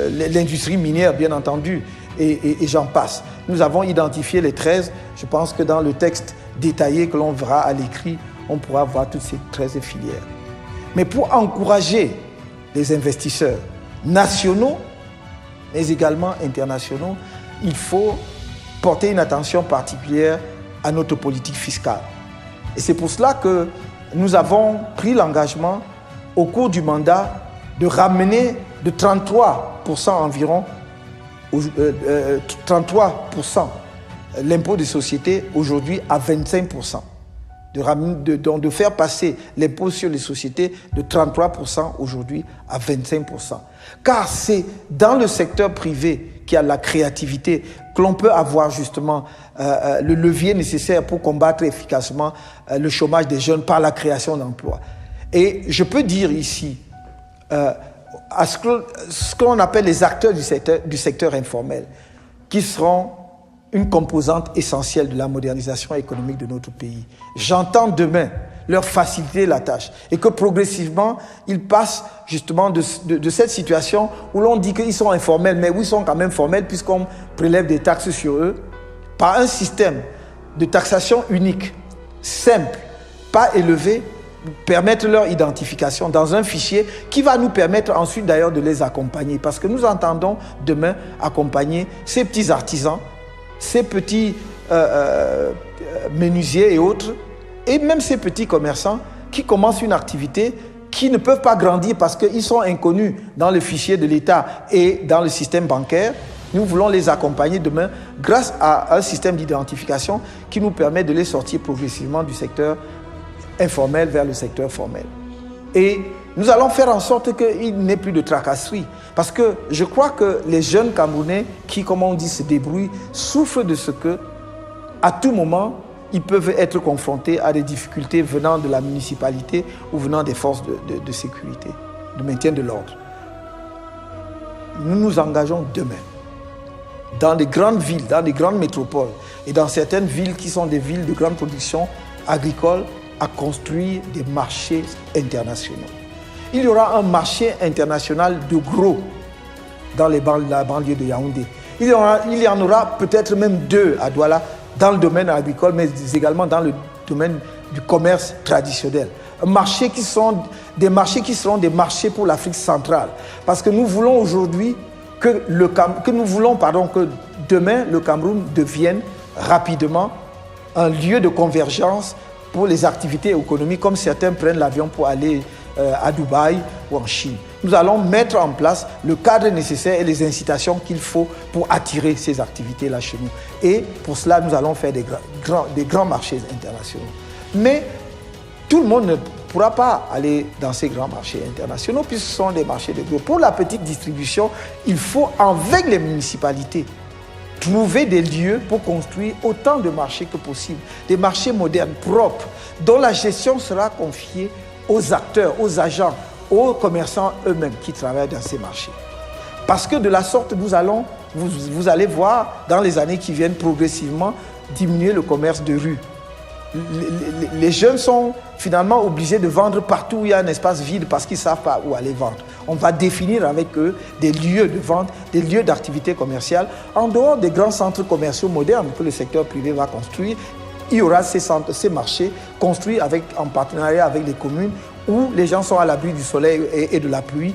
l'industrie minière, bien entendu, et j'en passe. Nous avons identifié les 13. Je pense que dans le texte détaillé que l'on verra à l'écrit, on pourra voir toutes ces 13 filières. Mais pour encourager les investisseurs nationaux, mais également internationaux, il faut porter une attention particulière à notre politique fiscale. Et c'est pour cela que nous avons pris l'engagement au cours du mandat de ramener de 33% environ, 33% l'impôt des sociétés aujourd'hui à 25%. De faire passer l'impôt sur les sociétés de 33% aujourd'hui à 25%. Car c'est dans le secteur privé qu'il y a la créativité, que l'on peut avoir justement le levier nécessaire pour combattre efficacement le chômage des jeunes par la création d'emplois. Et je peux dire ici, à ce que l'on appelle les acteurs du secteur informel, qui seront une composante essentielle de la modernisation économique de notre pays. J'entends demain leur faciliter la tâche et que progressivement, ils passent justement de cette situation où l'on dit qu'ils sont informels, mais où ils sont quand même formels puisqu'on prélève des taxes sur eux, par un système de taxation unique, simple, pas élevé, permettre leur identification dans un fichier qui va nous permettre ensuite d'ailleurs de les accompagner parce que nous entendons demain accompagner ces petits artisans, ces petits menuisiers et autres, et même ces petits commerçants qui commencent une activité qui ne peuvent pas grandir parce qu'ils sont inconnus dans le fichier de l'État et dans le système bancaire. Nous voulons les accompagner demain grâce à un système d'identification qui nous permet de les sortir progressivement du secteur informel vers le secteur formel. Et nous allons faire en sorte qu'il n'ait plus de tracasserie. Parce que je crois que les jeunes Camerounais qui, comme on dit, se débrouillent, souffrent de ce que, à tout moment, ils peuvent être confrontés à des difficultés venant de la municipalité ou venant des forces de sécurité, de maintien de l'ordre. Nous nous engageons demain, dans les grandes villes, dans les grandes métropoles et dans certaines villes qui sont des villes de grande production agricole, à construire des marchés internationaux. Il y aura un marché international de gros dans la banlieue de Yaoundé. Il y en aura peut-être même 2 à Douala dans le domaine agricole, mais également dans le domaine du commerce traditionnel. Des marchés qui seront des marchés pour l'Afrique centrale. Parce que nous voulons aujourd'hui que demain le Cameroun devienne rapidement un lieu de convergence pour les activités économiques, comme certains prennent l'avion pour aller à Dubaï ou en Chine. Nous allons mettre en place le cadre nécessaire et les incitations qu'il faut pour attirer ces activités-là chez nous. Et pour cela, nous allons faire des grands marchés internationaux. Mais tout le monde ne pourra pas aller dans ces grands marchés internationaux puisque ce sont des marchés de gros. Pour la petite distribution, il faut, avec les municipalités, trouver des lieux pour construire autant de marchés que possible. Des marchés modernes, propres, dont la gestion sera confiée aux acteurs, aux agents, aux commerçants eux-mêmes qui travaillent dans ces marchés. Parce que de la sorte, vous allez voir dans les années qui viennent progressivement diminuer le commerce de rue. les jeunes sont finalement obligés de vendre partout où il y a un espace vide parce qu'ils ne savent pas où aller vendre. On va définir avec eux des lieux de vente, des lieux d'activité commerciale en dehors des grands centres commerciaux modernes que le secteur privé va construire. Il y aura ces marchés construits en partenariat avec les communes où les gens sont à l'abri du soleil et de la pluie,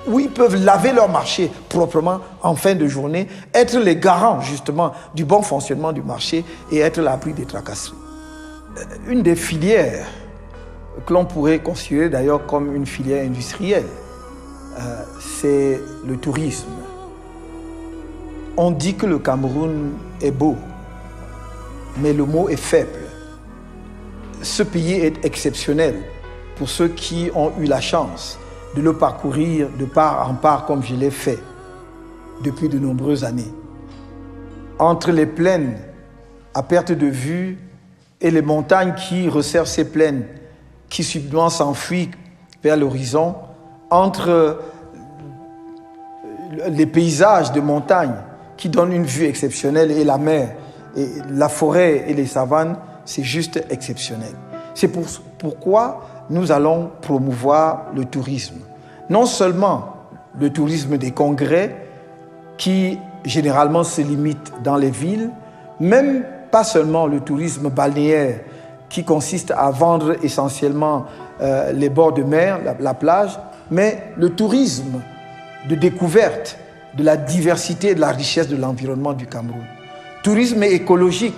où ils peuvent laver leur marché proprement en fin de journée, être les garants justement du bon fonctionnement du marché et être à l'abri des tracasseries. Une des filières que l'on pourrait considérer d'ailleurs comme une filière industrielle, c'est le tourisme. On dit que le Cameroun est beau, mais le mot est faible. Ce pays est exceptionnel pour ceux qui ont eu la chance de le parcourir de part en part comme je l'ai fait depuis de nombreuses années. Entre les plaines à perte de vue et les montagnes qui resserrent ces plaines, qui subitement s'enfuient vers l'horizon, entre les paysages de montagne qui donnent une vue exceptionnelle et la mer, et la forêt et les savanes, c'est juste exceptionnel. C'est pourquoi nous allons promouvoir le tourisme. Non seulement le tourisme des congrès, qui généralement se limite dans les villes, même pas seulement le tourisme balnéaire, qui consiste à vendre essentiellement les bords de mer, la plage, mais le tourisme de découverte de la diversité et de la richesse de l'environnement du Cameroun. Tourisme écologique,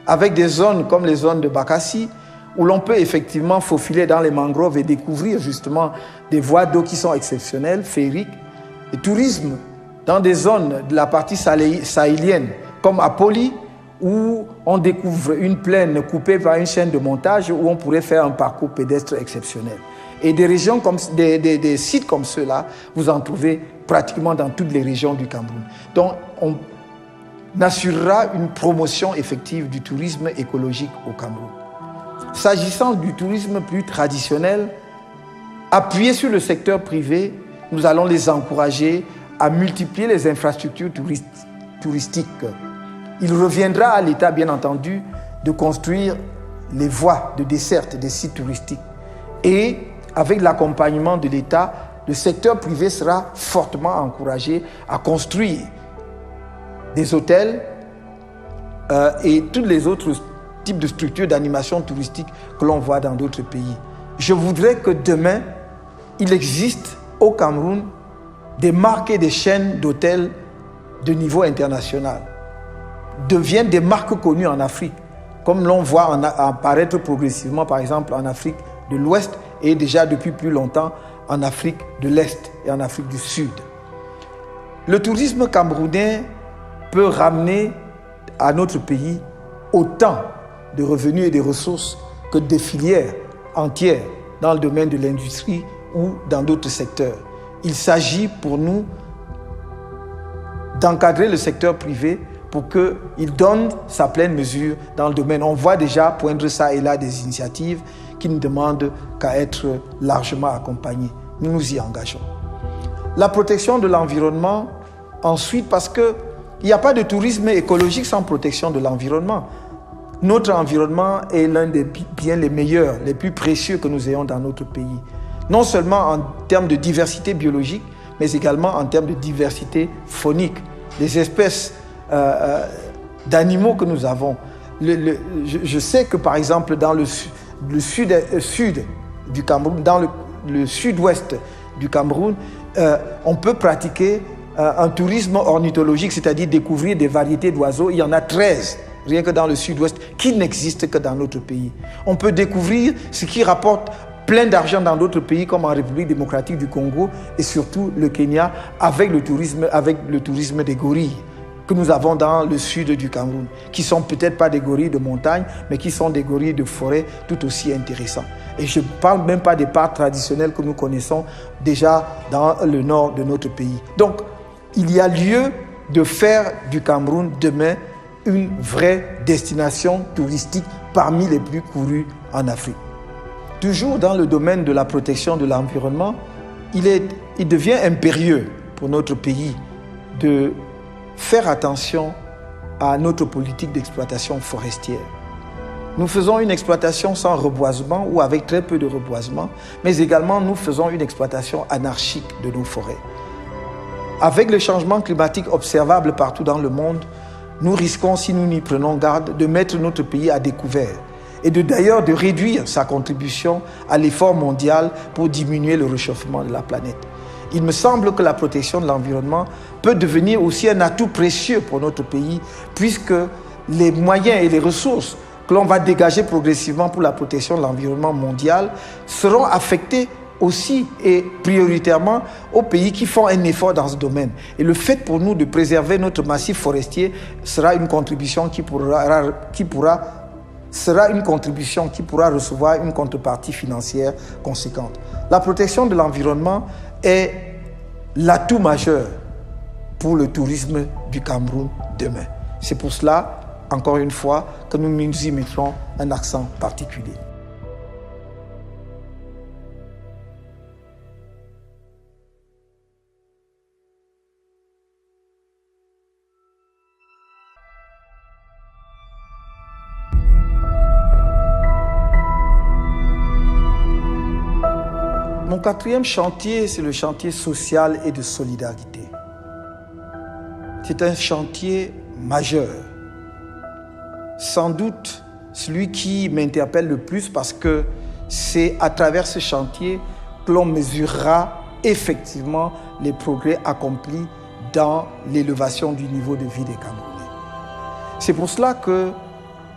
avec des zones comme les zones de Bakassi, où l'on peut effectivement faufiler dans les mangroves et découvrir justement des voies d'eau qui sont exceptionnelles, féeriques. Et tourisme dans des zones de la partie sahélienne, comme à Poli, où on découvre une plaine coupée par une chaîne de montage, où on pourrait faire un parcours pédestre exceptionnel. Et des régions comme des sites comme ceux-là, vous en trouvez pratiquement dans toutes les régions du Cameroun. Donc, on assurera une promotion effective du tourisme écologique au Cameroun. S'agissant du tourisme plus traditionnel, appuyé sur le secteur privé, nous allons les encourager à multiplier les infrastructures touristiques. Il reviendra à l'État, bien entendu, de construire les voies de desserte des sites touristiques. Et avec l'accompagnement de l'État, le secteur privé sera fortement encouragé à construire des hôtels et tous les autres types de structures d'animation touristique que l'on voit dans d'autres pays. Je voudrais que demain, il existe au Cameroun des marques et des chaînes d'hôtels de niveau international, deviennent des marques connues en Afrique, comme l'on voit apparaître progressivement, par exemple, en Afrique de l'Ouest et déjà depuis plus longtemps en Afrique de l'Est et en Afrique du Sud. Le tourisme camerounais peut ramener à notre pays autant de revenus et de ressources que des filières entières dans le domaine de l'industrie ou dans d'autres secteurs. Il s'agit pour nous d'encadrer le secteur privé pour qu'il donne sa pleine mesure dans le domaine. On voit déjà poindre ça et là des initiatives qui ne demandent qu'à être largement accompagnées. Nous nous y engageons. La protection de l'environnement, ensuite, parce qu'il n'y a pas de tourisme écologique sans protection de l'environnement. Notre environnement est l'un des biens les meilleurs, les plus précieux que nous ayons dans notre pays. Non seulement en termes de diversité biologique, mais également en termes de diversité faunique. Les espèces d'animaux que nous avons. Je sais que par exemple dans le sud du Cameroun, dans le sud-ouest du Cameroun, on peut pratiquer un tourisme ornithologique, c'est-à-dire découvrir des variétés d'oiseaux. Il y en a 13, rien que dans le sud-ouest, qui n'existent que dans notre pays. On peut découvrir ce qui rapporte plein d'argent dans d'autres pays comme en République démocratique du Congo et surtout le Kenya avec le tourisme des gorilles que nous avons dans le sud du Cameroun, qui sont peut-être pas des gorilles de montagne, mais qui sont des gorilles de forêt tout aussi intéressants. Et je ne parle même pas des parcs traditionnels que nous connaissons déjà dans le nord de notre pays. Donc, il y a lieu de faire du Cameroun demain une vraie destination touristique parmi les plus courues en Afrique. Toujours dans le domaine de la protection de l'environnement, il devient impérieux pour notre pays de faire attention à notre politique d'exploitation forestière. Nous faisons une exploitation sans reboisement ou avec très peu de reboisement, mais également nous faisons une exploitation anarchique de nos forêts. Avec le changement climatique observable partout dans le monde, nous risquons, si nous n'y prenons garde, de mettre notre pays à découvert et d'ailleurs de réduire sa contribution à l'effort mondial pour diminuer le réchauffement de la planète. Il me semble que la protection de l'environnement peut devenir aussi un atout précieux pour notre pays, puisque les moyens et les ressources que l'on va dégager progressivement pour la protection de l'environnement mondial seront affectés aussi et prioritairement aux pays qui font un effort dans ce domaine. Et le fait pour nous de préserver notre massif forestier sera une contribution qui pourra recevoir une contrepartie financière conséquente. La protection de l'environnement est l'atout majeur pour le tourisme du Cameroun demain. C'est pour cela, encore une fois, que nous y mettrons un accent particulier. Mon quatrième chantier, c'est le chantier social et de solidarité. C'est un chantier majeur. Sans doute celui qui m'interpelle le plus parce que c'est à travers ce chantier que l'on mesurera effectivement les progrès accomplis dans l'élévation du niveau de vie des Camerounais. C'est pour cela que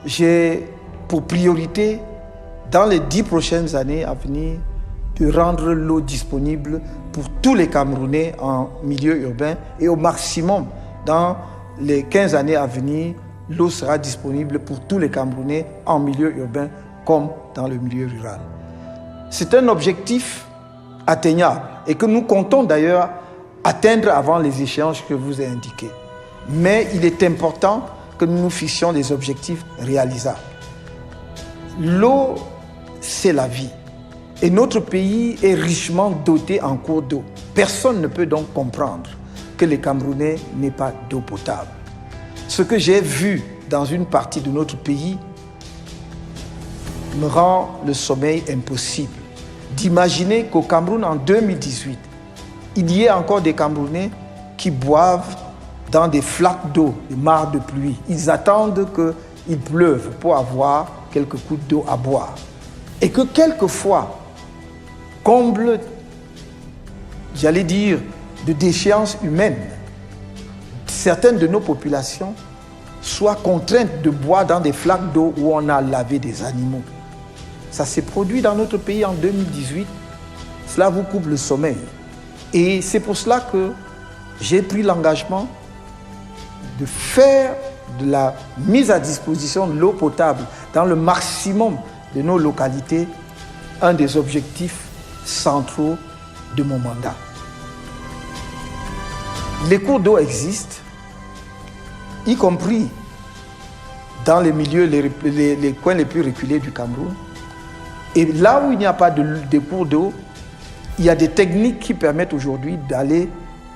j'ai pour priorité, dans les 10 prochaines années à venir, de rendre l'eau disponible pour tous les Camerounais en milieu urbain et au maximum, dans les 15 années à venir, l'eau sera disponible pour tous les Camerounais en milieu urbain comme dans le milieu rural. C'est un objectif atteignable et que nous comptons d'ailleurs atteindre avant les échéances que je vous ai indiquées. Mais il est important que nous nous fixions des objectifs réalisables. L'eau, c'est la vie. Et notre pays est richement doté en cours d'eau. Personne ne peut donc comprendre que les Camerounais n'aient pas d'eau potable. Ce que j'ai vu dans une partie de notre pays me rend le sommeil impossible. D'imaginer qu'au Cameroun, en 2018, il y ait encore des Camerounais qui boivent dans des flaques d'eau, des mares de pluie. Ils attendent qu'il pleuve pour avoir quelques gouttes d'eau à boire. Et que quelquefois, comble, j'allais dire, de déchéance humaine, certaines de nos populations soient contraintes de boire dans des flaques d'eau où on a lavé des animaux. Ça s'est produit dans notre pays en 2018. Cela vous coupe le sommeil. Et c'est pour cela que j'ai pris l'engagement de faire de la mise à disposition de l'eau potable dans le maximum de nos localités un des objectifs centraux de mon mandat. Les cours d'eau existent, y compris dans les milieux, les coins les plus reculés du Cameroun. Et là où il n'y a pas de cours d'eau, il y a des techniques qui permettent aujourd'hui d'aller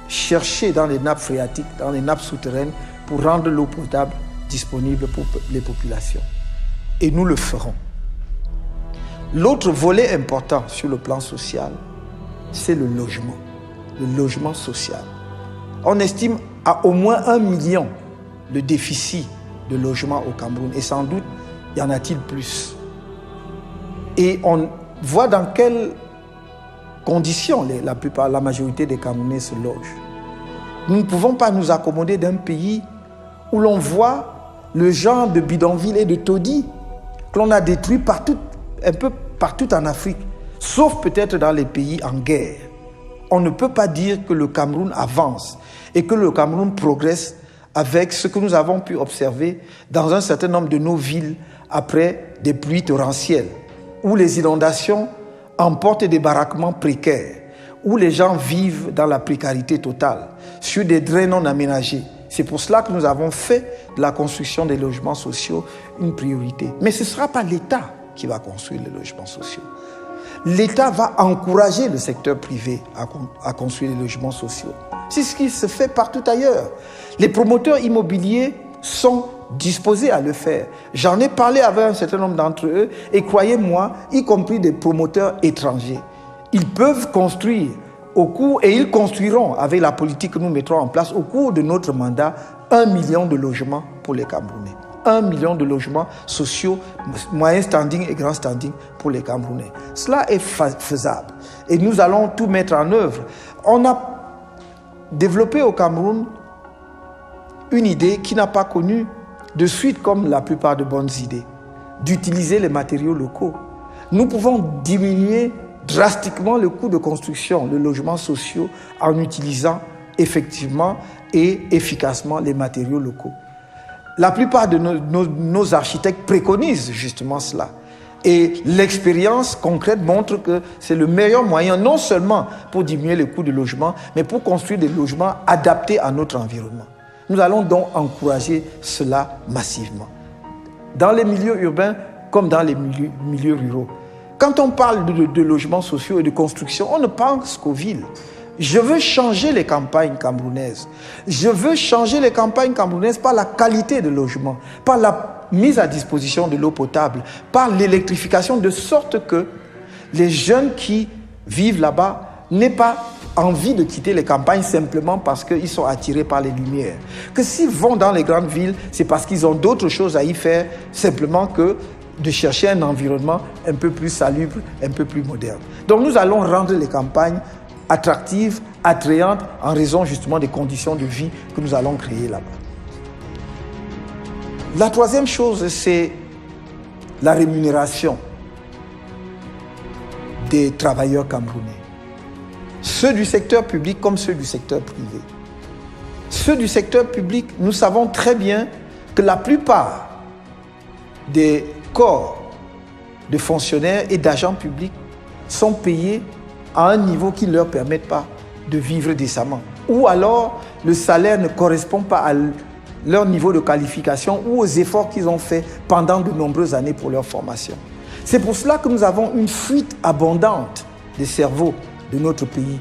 chercher dans les nappes phréatiques, dans les nappes souterraines, pour rendre l'eau potable disponible pour les populations. Et nous le ferons. L'autre volet important sur le plan social, c'est le logement social. On estime à au moins 1 million le déficit de logement au Cameroun et sans doute y en a-t-il plus. Et on voit dans quelles conditions la majorité des Camerounais se logent. Nous ne pouvons pas nous accommoder d'un pays où l'on voit le genre de bidonville et de taudis que l'on a détruit un peu partout en Afrique, sauf peut-être dans les pays en guerre. On ne peut pas dire que le Cameroun avance et que le Cameroun progresse avec ce que nous avons pu observer dans un certain nombre de nos villes après des pluies torrentielles, où les inondations emportent des baraquements précaires, où les gens vivent dans la précarité totale, sur des drains non aménagés. C'est pour cela que nous avons fait de la construction des logements sociaux une priorité. Mais ce ne sera pas l'État qui va construire les logements sociaux. L'État va encourager le secteur privé à construire les logements sociaux. C'est ce qui se fait partout ailleurs. Les promoteurs immobiliers sont disposés à le faire. J'en ai parlé avec un certain nombre d'entre eux et croyez-moi, y compris des promoteurs étrangers, ils peuvent construire au cours, et ils construiront avec la politique que nous mettrons en place au cours de notre mandat, 1 million de logements pour les Camerounais. 1 million de logements sociaux, moyen standing et grand standing pour les Camerounais. Cela est faisable et nous allons tout mettre en œuvre. On a développé au Cameroun une idée qui n'a pas connu de suite comme la plupart de bonnes idées, d'utiliser les matériaux locaux. Nous pouvons diminuer drastiquement le coût de construction de logements sociaux en utilisant effectivement et efficacement les matériaux locaux. La plupart de nos architectes préconisent justement cela. Et l'expérience concrète montre que c'est le meilleur moyen, non seulement pour diminuer le coût de logement, mais pour construire des logements adaptés à notre environnement. Nous allons donc encourager cela massivement, dans les milieux urbains comme dans les milieux ruraux. Quand on parle de logements sociaux et de construction, on ne pense qu'aux villes. Je veux changer les campagnes camerounaises. Je veux changer les campagnes camerounaises par la qualité de logement, par la mise à disposition de l'eau potable, par l'électrification, de sorte que les jeunes qui vivent là-bas n'aient pas envie de quitter les campagnes simplement parce qu'ils sont attirés par les lumières. Que s'ils vont dans les grandes villes, c'est parce qu'ils ont d'autres choses à y faire, simplement que de chercher un environnement un peu plus salubre, un peu plus moderne. Donc nous allons rendre les campagnes attractives, attrayantes, en raison justement des conditions de vie que nous allons créer là-bas. La troisième chose, c'est la rémunération des travailleurs camerounais. Ceux du secteur public comme ceux du secteur privé. Ceux du secteur public, nous savons très bien que la plupart des corps de fonctionnaires et d'agents publics sont payés à un niveau qui ne leur permet pas de vivre décemment. Ou alors, le salaire ne correspond pas à leur niveau de qualification ou aux efforts qu'ils ont faits pendant de nombreuses années pour leur formation. C'est pour cela que nous avons une fuite abondante des cerveaux de notre pays.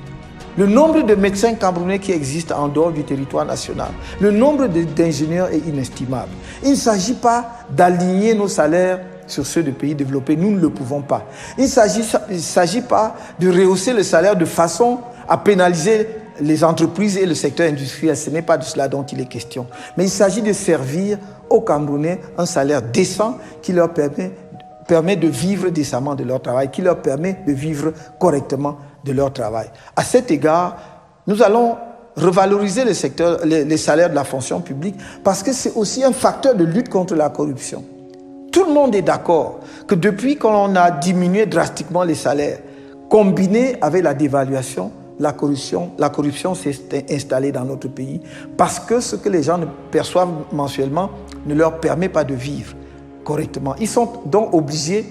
Le nombre de médecins camerounais qui existent en dehors du territoire national, le nombre d'ingénieurs est inestimable. Il ne s'agit pas d'aligner nos salaires sur ceux de pays développés, nous ne le pouvons pas. Il ne s'agit pas de rehausser le salaire de façon à pénaliser les entreprises et le secteur industriel. Ce n'est pas de cela dont il est question. Mais il s'agit de servir aux Camerounais un salaire décent qui leur permet de vivre décemment de leur travail, qui leur permet de vivre correctement de leur travail. À cet égard, nous allons revaloriser les salaires de la fonction publique parce que c'est aussi un facteur de lutte contre la corruption. Tout le monde est d'accord que depuis qu'on a diminué drastiquement les salaires, combiné avec la dévaluation, la corruption s'est installée dans notre pays parce que ce que les gens perçoivent mensuellement ne leur permet pas de vivre correctement. Ils sont donc obligés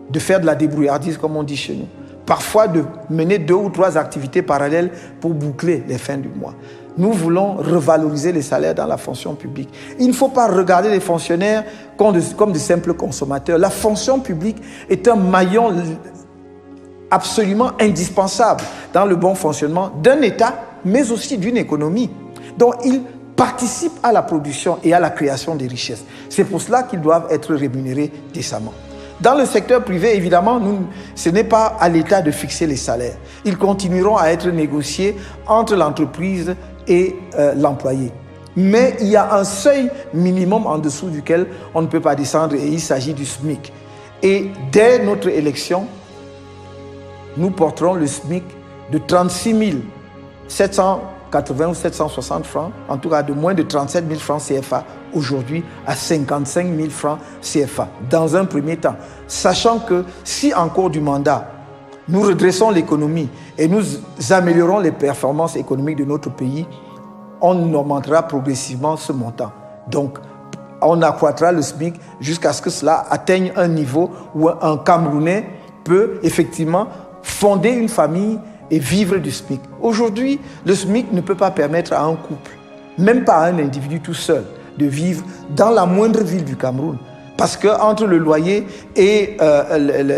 de faire de la débrouillardise, comme on dit chez nous. Parfois de mener 2 ou 3 activités parallèles pour boucler les fins du mois. Nous voulons revaloriser les salaires dans la fonction publique. Il ne faut pas regarder les fonctionnaires comme de simples consommateurs. La fonction publique est un maillon absolument indispensable dans le bon fonctionnement d'un État, mais aussi d'une économie. Donc, ils participent à la production et à la création des richesses. C'est pour cela qu'ils doivent être rémunérés décemment. Dans le secteur privé, évidemment, ce n'est pas à l'État de fixer les salaires. Ils continueront à être négociés entre l'entreprise et l'employé. Mais il y a un seuil minimum en dessous duquel on ne peut pas descendre et il s'agit du SMIC. Et dès notre élection, nous porterons le SMIC de 36 780 ou 760 francs, en tout cas de moins de 37 000 francs CFA aujourd'hui à 55 000 francs CFA dans un premier temps. Sachant que si en cours du mandat, nous redressons l'économie et nous améliorons les performances économiques de notre pays, on augmentera progressivement ce montant. Donc, on accroîtra le SMIC jusqu'à ce que cela atteigne un niveau où un Camerounais peut effectivement fonder une famille et vivre du SMIC. Aujourd'hui, le SMIC ne peut pas permettre à un couple, même pas à un individu tout seul, de vivre dans la moindre ville du Cameroun. Parce qu'entre le loyer et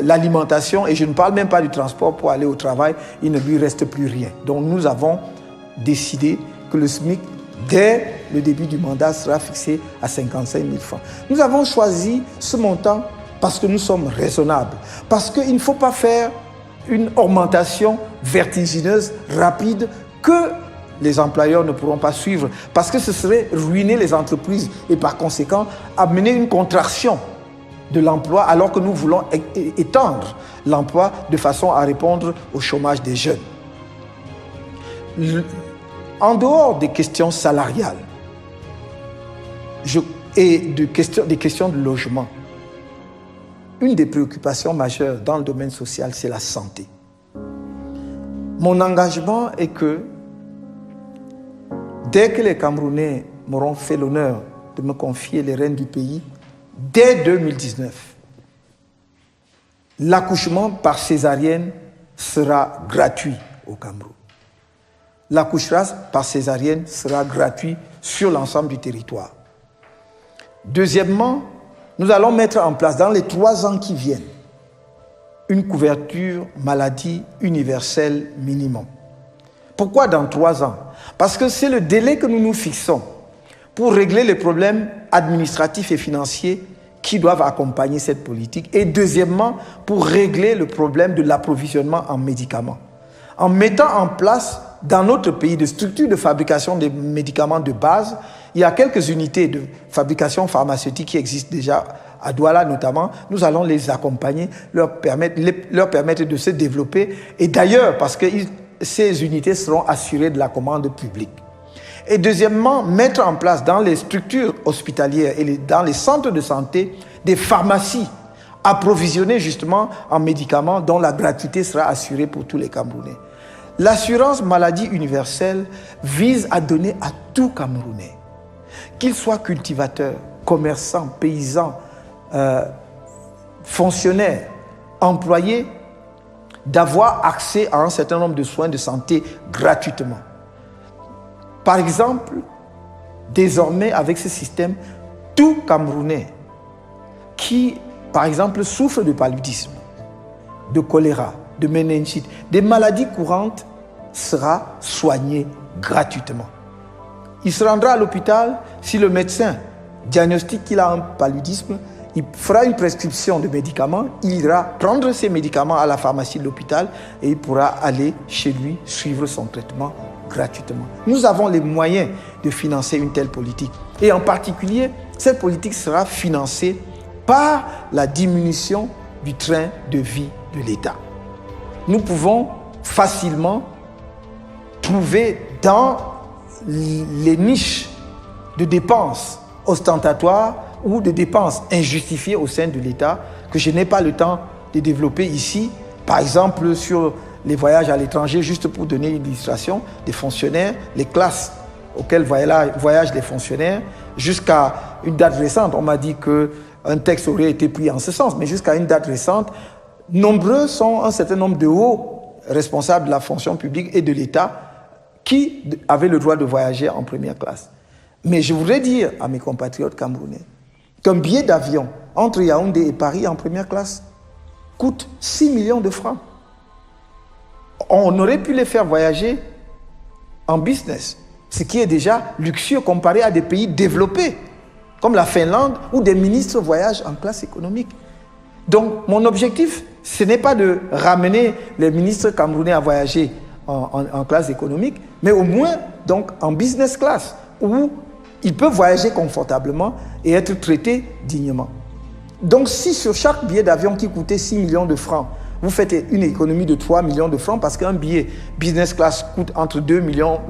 l'alimentation, et je ne parle même pas du transport pour aller au travail, il ne lui reste plus rien. Donc nous avons décidé que le SMIC, dès le début du mandat sera fixé à 55 000 francs. Nous avons choisi ce montant parce que nous sommes raisonnables, parce qu'il ne faut pas faire une augmentation vertigineuse, rapide, que les employeurs ne pourront pas suivre, parce que ce serait ruiner les entreprises et par conséquent amener une contraction de l'emploi alors que nous voulons étendre l'emploi de façon à répondre au chômage des jeunes. En dehors des questions salariales et des questions de logement, une des préoccupations majeures dans le domaine social, c'est la santé. Mon engagement est que dès que les Camerounais m'auront fait l'honneur de me confier les rênes du pays, dès 2019, l'accouchement par césarienne sera gratuit au Cameroun. L'accouchement par césarienne sera gratuit sur l'ensemble du territoire. Deuxièmement, nous allons mettre en place dans les 3 ans qui viennent une couverture maladie universelle minimum. Pourquoi dans 3 ans? Parce que c'est le délai que nous nous fixons pour régler les problèmes administratifs et financiers qui doivent accompagner cette politique. Et deuxièmement, pour régler le problème de l'approvisionnement en médicaments. En mettant en place dans notre pays des structures de fabrication des médicaments de base, il y a quelques unités de fabrication pharmaceutique qui existent déjà à Douala notamment. Nous allons les accompagner, leur permettre de se développer. Et d'ailleurs, parce que ces unités seront assurées de la commande publique. Et deuxièmement, mettre en place dans les structures hospitalières et dans les centres de santé des pharmacies approvisionnées justement en médicaments dont la gratuité sera assurée pour tous les Camerounais. L'assurance maladie universelle vise à donner à tout Camerounais, qu'il soit cultivateur, commerçant, paysan, fonctionnaire, employé, d'avoir accès à un certain nombre de soins de santé gratuitement. Par exemple, désormais, avec ce système, tout Camerounais qui, par exemple, souffre de paludisme, de choléra, de méningite, des maladies courantes, sera soigné gratuitement. Il se rendra à l'hôpital, si le médecin diagnostique qu'il a un paludisme, il fera une prescription de médicaments, il ira prendre ses médicaments à la pharmacie de l'hôpital et il pourra aller chez lui suivre son traitement gratuitement. Nous avons les moyens de financer une telle politique. Et en particulier, cette politique sera financée par la diminution du train de vie de l'État. Nous pouvons facilement trouver dans les niches de dépenses ostentatoires ou de dépenses injustifiées au sein de l'État que je n'ai pas le temps de développer ici. Par exemple, sur les voyages à l'étranger, juste pour donner une illustration, des fonctionnaires, les classes auxquelles voyagent les fonctionnaires, jusqu'à une date récente, on m'a dit qu'un texte aurait été pris en ce sens, mais jusqu'à une date récente, nombreux sont un certain nombre de hauts responsables de la fonction publique et de l'État qui avaient le droit de voyager en première classe. Mais je voudrais dire à mes compatriotes camerounais qu'un billet d'avion entre Yaoundé et Paris en première classe coûte 6 millions de francs. On aurait pu les faire voyager en business, ce qui est déjà luxueux comparé à des pays développés, comme la Finlande, où des ministres voyagent en classe économique. Donc, mon objectif, ce n'est pas de ramener les ministres camerounais à voyager en classe économique, mais au moins donc, en business class, où ils peuvent voyager confortablement et être traités dignement. Donc, si sur chaque billet d'avion qui coûtait 6 millions de francs, vous faites une économie de 3 millions de francs, parce qu'un billet business class coûte entre 2,8 millions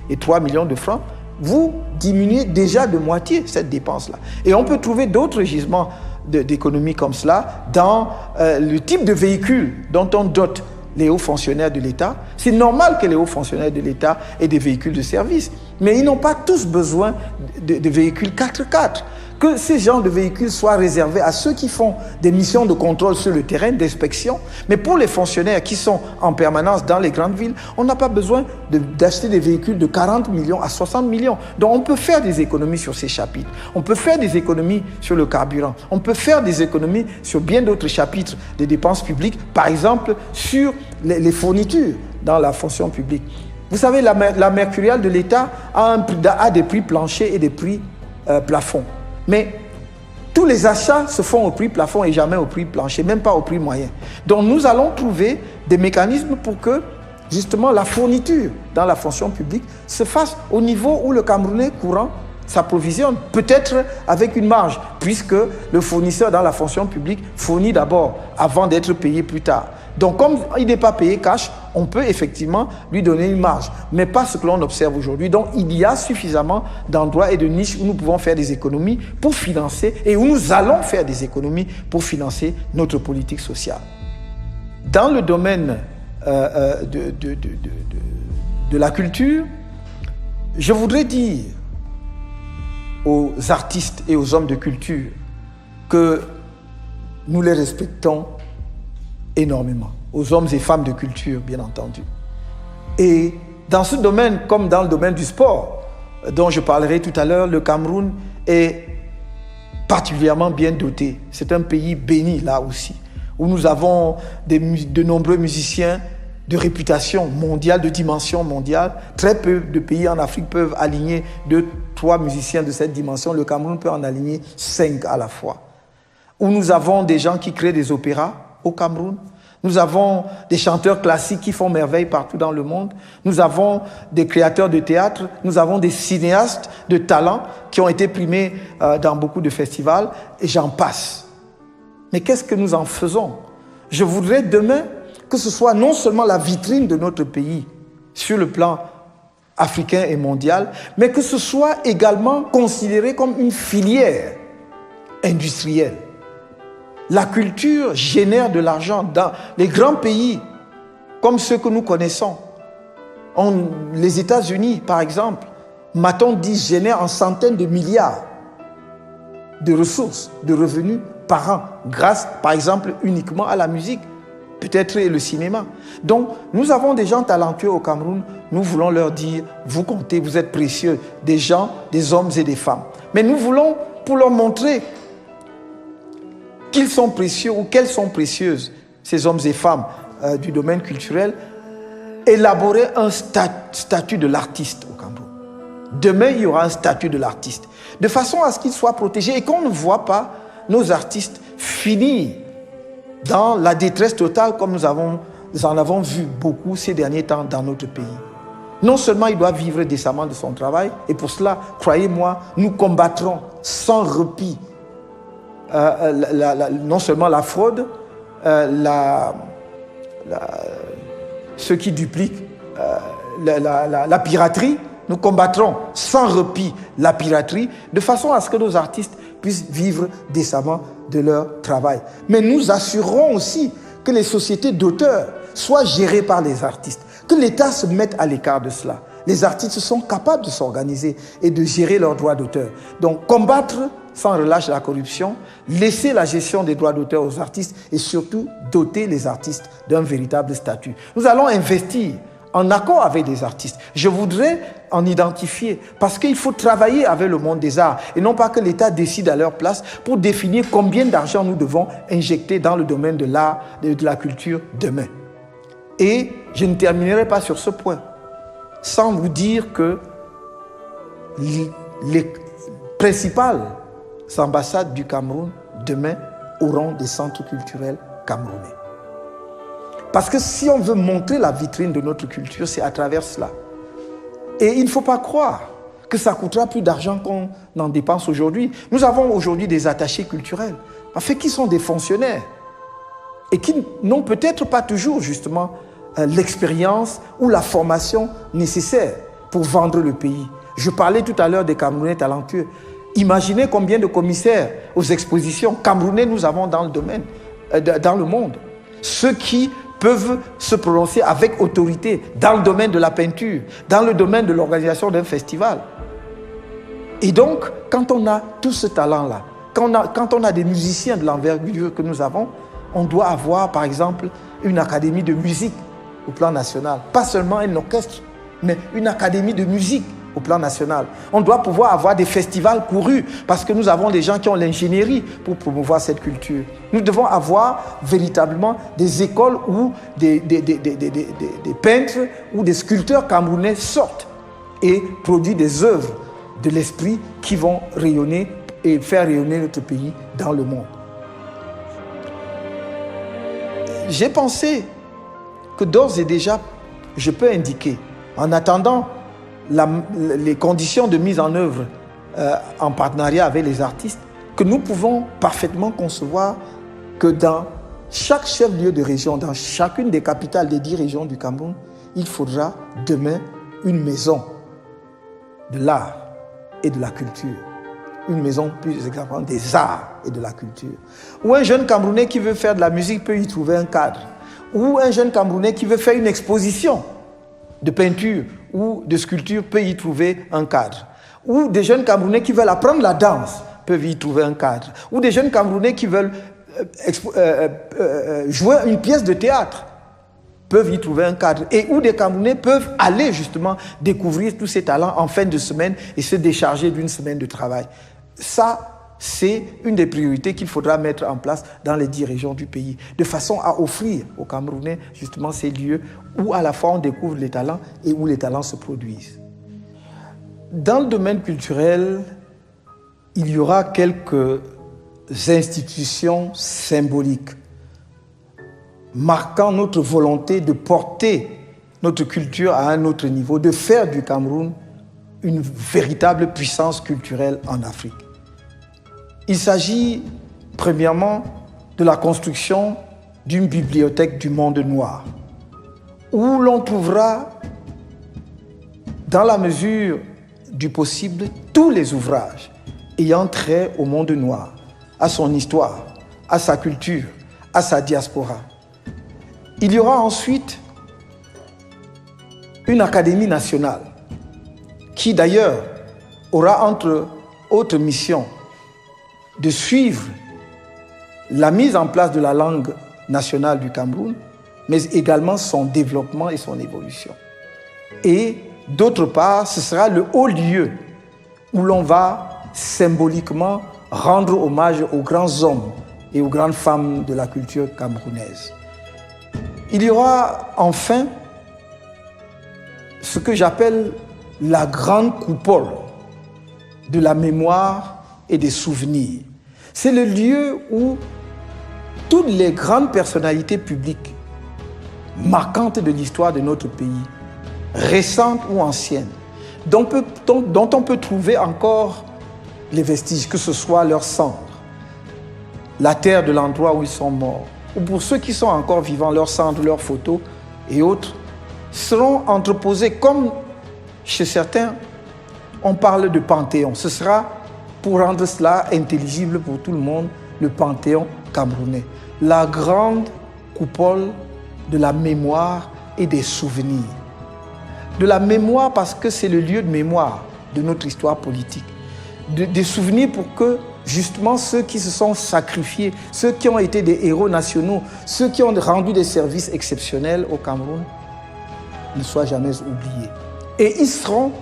et 3 millions de francs, vous diminuez déjà de moitié cette dépense-là. Et on peut trouver d'autres gisements d'économie comme cela dans le type de véhicule dont on dote les hauts fonctionnaires de l'État. C'est normal que les hauts fonctionnaires de l'État aient des véhicules de service, mais ils n'ont pas tous besoin de véhicules 4x4. Que ces genres de véhicules soient réservés à ceux qui font des missions de contrôle sur le terrain, d'inspection. Mais pour les fonctionnaires qui sont en permanence dans les grandes villes, on n'a pas besoin d'acheter des véhicules de 40 millions à 60 millions. Donc on peut faire des économies sur ces chapitres. On peut faire des économies sur le carburant. On peut faire des économies sur bien d'autres chapitres des dépenses publiques, par exemple sur les fournitures dans la fonction publique. Vous savez, la mercuriale de l'État a des prix planchers et des prix plafonds. Mais tous les achats se font au prix plafond et jamais au prix plancher, même pas au prix moyen. Donc nous allons trouver des mécanismes pour que justement la fourniture dans la fonction publique se fasse au niveau où le Camerounais courant s'approvisionne, peut-être avec une marge, puisque le fournisseur dans la fonction publique fournit d'abord avant d'être payé plus tard. Donc comme il n'est pas payé cash, on peut effectivement lui donner une marge, mais pas ce que l'on observe aujourd'hui. Donc il y a suffisamment d'endroits et de niches où nous pouvons faire des économies pour financer, et où nous allons faire des économies pour financer notre politique sociale. Dans le domaine de la culture, je voudrais dire aux artistes et aux hommes de culture que nous les respectons énormément, aux hommes et femmes de culture, bien entendu. Et dans ce domaine, comme dans le domaine du sport, dont je parlerai tout à l'heure, le Cameroun est particulièrement bien doté. C'est un pays béni, là aussi, où nous avons de nombreux musiciens de réputation mondiale, de dimension mondiale. Très peu de pays en Afrique peuvent aligner 2-3 musiciens de cette dimension. Le Cameroun peut en aligner 5 à la fois. Où nous avons des gens qui créent des opéras au Cameroun. Nous avons des chanteurs classiques qui font merveille partout dans le monde. Nous avons des créateurs de théâtre. Nous avons des cinéastes de talent qui ont été primés dans beaucoup de festivals. Et j'en passe. Mais qu'est-ce que nous en faisons? Je voudrais demain que ce soit non seulement la vitrine de notre pays sur le plan africain et mondial, mais que ce soit également considéré comme une filière industrielle. La culture génère de l'argent dans les grands pays comme ceux que nous connaissons. Les États-Unis, par exemple, m'a-t-on dit, génèrent en centaines de milliards de ressources, de revenus par an, grâce, par exemple, uniquement à la musique, peut-être le cinéma. Donc, nous avons des gens talentueux au Cameroun. Nous voulons leur dire, vous comptez, vous êtes précieux, des gens, des hommes et des femmes. Mais nous voulons, pour leur montrer qu'ils sont précieux ou qu'elles sont précieuses, ces hommes et femmes du domaine culturel, élaborer un statut de l'artiste au Cameroun. Demain, il y aura un statut de l'artiste, de façon à ce qu'il soit protégé et qu'on ne voit pas nos artistes finir dans la détresse totale comme nous en avons vu beaucoup ces derniers temps dans notre pays. Non seulement il doit vivre décemment de son travail, et pour cela, croyez-moi, nous combattrons sans répit non seulement la fraude, ceux qui dupliquent, la piraterie. Nous combattrons sans répit la piraterie, de façon à ce que nos artistes puissent vivre décemment de leur travail. Mais nous assurerons aussi que les sociétés d'auteurs soient gérées par les artistes, que l'État se mette à l'écart de cela. Les artistes sont capables de s'organiser et de gérer leurs droits d'auteur. Donc combattre sans relâche la corruption, laisser la gestion des droits d'auteur aux artistes et surtout doter les artistes d'un véritable statut. Nous allons investir en accord avec des artistes. Je voudrais en identifier, parce qu'il faut travailler avec le monde des arts et non pas que l'État décide à leur place pour définir combien d'argent nous devons injecter dans le domaine de l'art et de la culture demain. Et je ne terminerai pas sur ce point sans vous dire que les principales ambassades du Cameroun demain auront des centres culturels camerounais. Parce que si on veut montrer la vitrine de notre culture, c'est à travers cela. Et il ne faut pas croire que ça coûtera plus d'argent qu'on en dépense aujourd'hui. Nous avons aujourd'hui des attachés culturels, en fait, qui sont des fonctionnaires et qui n'ont peut-être pas toujours justement l'expérience ou la formation nécessaire pour vendre le pays. Je parlais tout à l'heure des Camerounais talentueux. Imaginez combien de commissaires aux expositions camerounais nous avons dans le domaine, dans le monde. Ceux qui peuvent se prononcer avec autorité dans le domaine de la peinture, dans le domaine de l'organisation d'un festival. Et donc, quand on a tout ce talent-là, quand on a des musiciens de l'envergure que nous avons, on doit avoir, par exemple, une académie de musique au plan national. Pas seulement un orchestre, mais une académie de musique au plan national. On doit pouvoir avoir des festivals courus parce que nous avons des gens qui ont l'ingénierie pour promouvoir cette culture. Nous devons avoir véritablement des écoles où des peintres ou des sculpteurs camerounais sortent et produisent des œuvres de l'esprit qui vont rayonner et faire rayonner notre pays dans le monde. J'ai pensé que d'ores et déjà, je peux indiquer, en attendant les conditions de mise en œuvre en partenariat avec les artistes, que nous pouvons parfaitement concevoir que dans chaque chef-lieu de région, dans chacune des capitales des 10 régions du Cameroun, il faudra demain une maison de l'art et de la culture. Une maison plus exactement des arts et de la culture. Où un jeune Camerounais qui veut faire de la musique peut y trouver un cadre. Ou un jeune Camerounais qui veut faire une exposition de peinture ou de sculpture peut y trouver un cadre. Ou des jeunes Camerounais qui veulent apprendre la danse peuvent y trouver un cadre. Ou des jeunes Camerounais qui veulent jouer une pièce de théâtre peuvent y trouver un cadre. Et où des Camerounais peuvent aller justement découvrir tous ces talents en fin de semaine et se décharger d'une semaine de travail. Ça, c'est une des priorités qu'il faudra mettre en place dans les 10 régions du pays, de façon à offrir aux Camerounais justement ces lieux où à la fois on découvre les talents et où les talents se produisent. Dans le domaine culturel, il y aura quelques institutions symboliques marquant notre volonté de porter notre culture à un autre niveau, de faire du Cameroun une véritable puissance culturelle en Afrique. Il s'agit premièrement de la construction d'une bibliothèque du monde noir, où l'on trouvera, dans la mesure du possible, tous les ouvrages ayant trait au monde noir, à son histoire, à sa culture, à sa diaspora. Il y aura ensuite une académie nationale qui d'ailleurs aura entre autres missions de suivre la mise en place de la langue nationale du Cameroun, mais également son développement et son évolution. Et d'autre part, ce sera le haut lieu où l'on va symboliquement rendre hommage aux grands hommes et aux grandes femmes de la culture camerounaise. Il y aura enfin ce que j'appelle la grande coupole de la mémoire et des souvenirs. C'est le lieu où toutes les grandes personnalités publiques marquantes de l'histoire de notre pays, récentes ou anciennes, dont on peut trouver encore les vestiges, que ce soit leurs cendres, la terre de l'endroit où ils sont morts, ou pour ceux qui sont encore vivants, leurs cendres, leurs photos et autres, seront entreposés comme chez certains, on parle de panthéon. Ce sera, pour rendre cela intelligible pour tout le monde, le panthéon camerounais. La grande coupole de la mémoire et des souvenirs. De la mémoire parce que c'est le lieu de mémoire de notre histoire politique. Des souvenirs pour que justement ceux qui se sont sacrifiés, ceux qui ont été des héros nationaux, ceux qui ont rendu des services exceptionnels au Cameroun, ne soient jamais oubliés. Et ils seront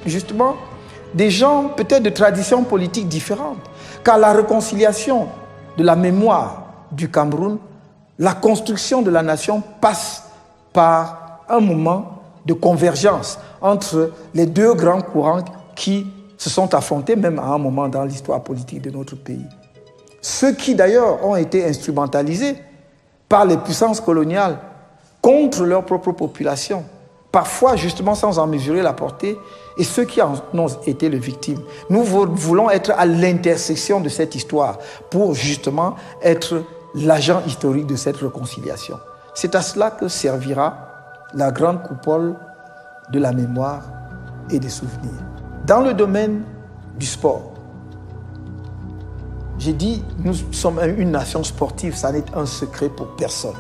justement des gens peut-être de traditions politiques différentes, car la réconciliation de la mémoire du Cameroun, la construction de la nation passe par un moment de convergence entre les deux grands courants qui se sont affrontés même à un moment dans l'histoire politique de notre pays. Ceux qui d'ailleurs ont été instrumentalisés par les puissances coloniales contre leur propre population, parfois justement sans en mesurer la portée, et ceux qui en ont été les victimes. Nous voulons être à l'intersection de cette histoire pour justement être l'agent historique de cette réconciliation. C'est à cela que servira la grande coupole de la mémoire et des souvenirs. Dans le domaine du sport, j'ai dit, nous sommes une nation sportive, ça n'est un secret pour personne.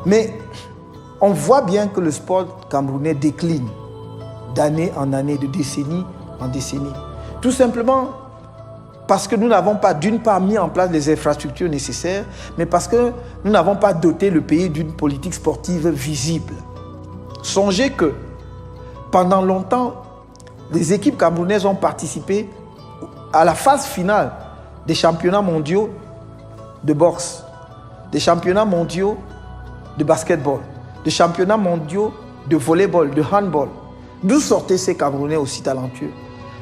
Mais on voit bien que le sport camerounais décline d'année en année, de décennie en décennie. Tout simplement parce que nous n'avons pas, d'une part, mis en place les infrastructures nécessaires, mais parce que nous n'avons pas doté le pays d'une politique sportive visible. Songez que pendant longtemps, les équipes camerounaises ont participé à la phase finale des championnats mondiaux de boxe, des championnats mondiaux de basketball, des championnats mondiaux de volleyball, de handball. D'où sortaient ces Camerounais aussi talentueux?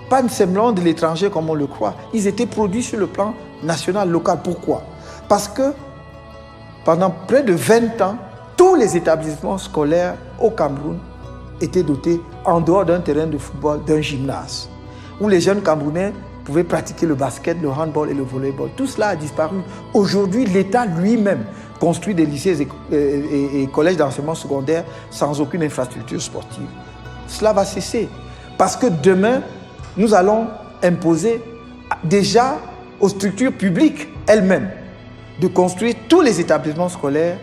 Pas seulement de l'étranger comme on le croit. Ils étaient produits sur le plan national, local. Pourquoi? Parce que pendant près de 20 ans, tous les établissements scolaires au Cameroun étaient dotés, en dehors d'un terrain de football, d'un gymnase, où les jeunes Camerounais pouvaient pratiquer le basket, le handball et le volleyball. Tout cela a disparu. Aujourd'hui, l'État lui-même construit des lycées et collèges d'enseignement secondaire sans aucune infrastructure sportive. Cela va cesser. Parce que demain, nous allons imposer déjà aux structures publiques elles-mêmes de construire tous les établissements scolaires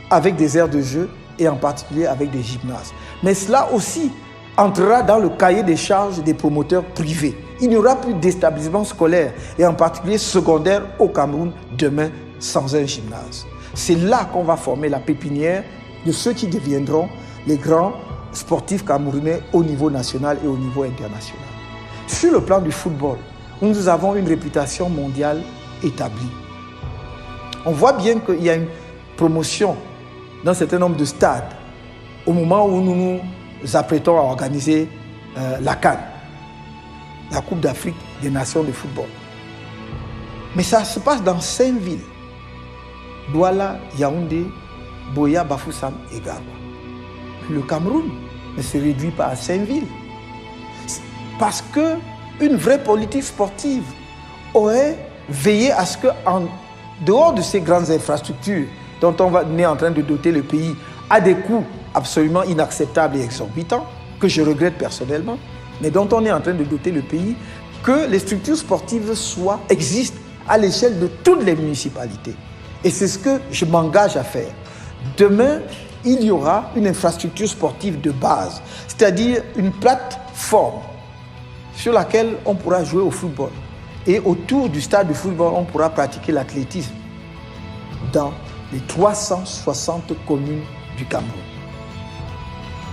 avec des aires de jeu et en particulier avec des gymnases. Mais cela aussi entrera dans le cahier des charges des promoteurs privés. Il n'y aura plus d'établissements scolaires et en particulier secondaires au Cameroun demain sans un gymnase. C'est là qu'on va former la pépinière de ceux qui deviendront les grands sportifs camerounais au niveau national et au niveau international. Sur le plan du football, nous avons une réputation mondiale établie. On voit bien qu'il y a une promotion dans un certain nombre de stades au moment où nous nous apprêtons à organiser la CAN, la Coupe d'Afrique des Nations de football. Mais ça se passe dans 5 villes. Douala, Yaoundé, Boya, Bafoussam et Garba. Le Cameroun ne se réduit pas à 5 villes. Parce qu'une vraie politique sportive aurait veillé à ce qu'en dehors de ces grandes infrastructures dont on est en train de doter le pays à des coûts absolument inacceptables et exorbitants, que je regrette personnellement, mais dont on est en train de doter le pays, que les structures sportives existent à l'échelle de toutes les municipalités. Et c'est ce que je m'engage à faire. Demain, il y aura une infrastructure sportive de base, c'est-à-dire une plateforme sur laquelle on pourra jouer au football. Et autour du stade de football, on pourra pratiquer l'athlétisme dans les 360 communes du Cameroun.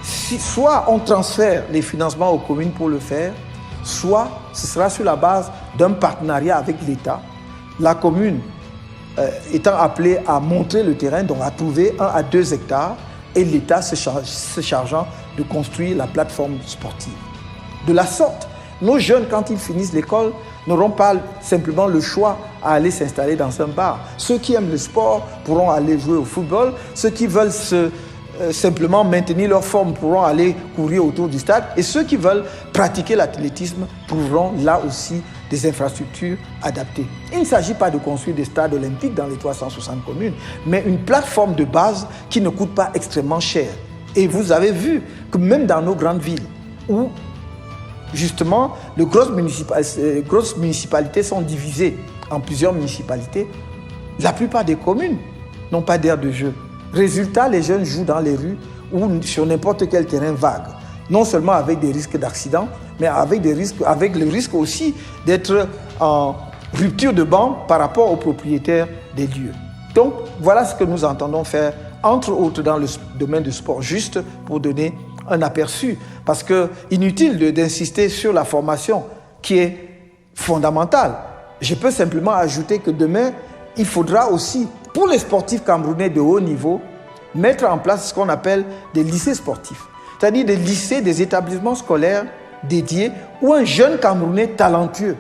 Soit on transfère les financements aux communes pour le faire, soit ce sera sur la base d'un partenariat avec l'État. La commune étant appelée à montrer le terrain, donc à trouver 1 à 2 hectares, et l'État se chargeant de construire la plateforme sportive. De la sorte, nos jeunes, quand ils finissent l'école, n'auront pas simplement le choix à aller s'installer dans un bar. Ceux qui aiment le sport pourront aller jouer au football. Ceux qui veulent simplement maintenir leur forme pourront aller courir autour du stade. Et ceux qui veulent pratiquer l'athlétisme trouveront là aussi des infrastructures adaptées. Il ne s'agit pas de construire des stades olympiques dans les 360 communes, mais une plateforme de base qui ne coûte pas extrêmement cher. Et vous avez vu que même dans nos grandes villes, où justement, les grosses municipalités sont divisées en plusieurs municipalités. La plupart des communes n'ont pas d'aire de jeu. Résultat, les jeunes jouent dans les rues ou sur n'importe quel terrain vague. Non seulement avec des risques d'accident, mais avec le risque aussi d'être en rupture de ban par rapport aux propriétaires des lieux. Donc, voilà ce que nous entendons faire, entre autres dans le domaine du sport, juste pour donner un aperçu, parce que inutile d'insister sur la formation qui est fondamentale. Je peux simplement ajouter que demain, il faudra aussi, pour les sportifs camerounais de haut niveau, mettre en place ce qu'on appelle des lycées sportifs, c'est-à-dire des lycées, des établissements scolaires dédiés où un jeune Camerounais talentueux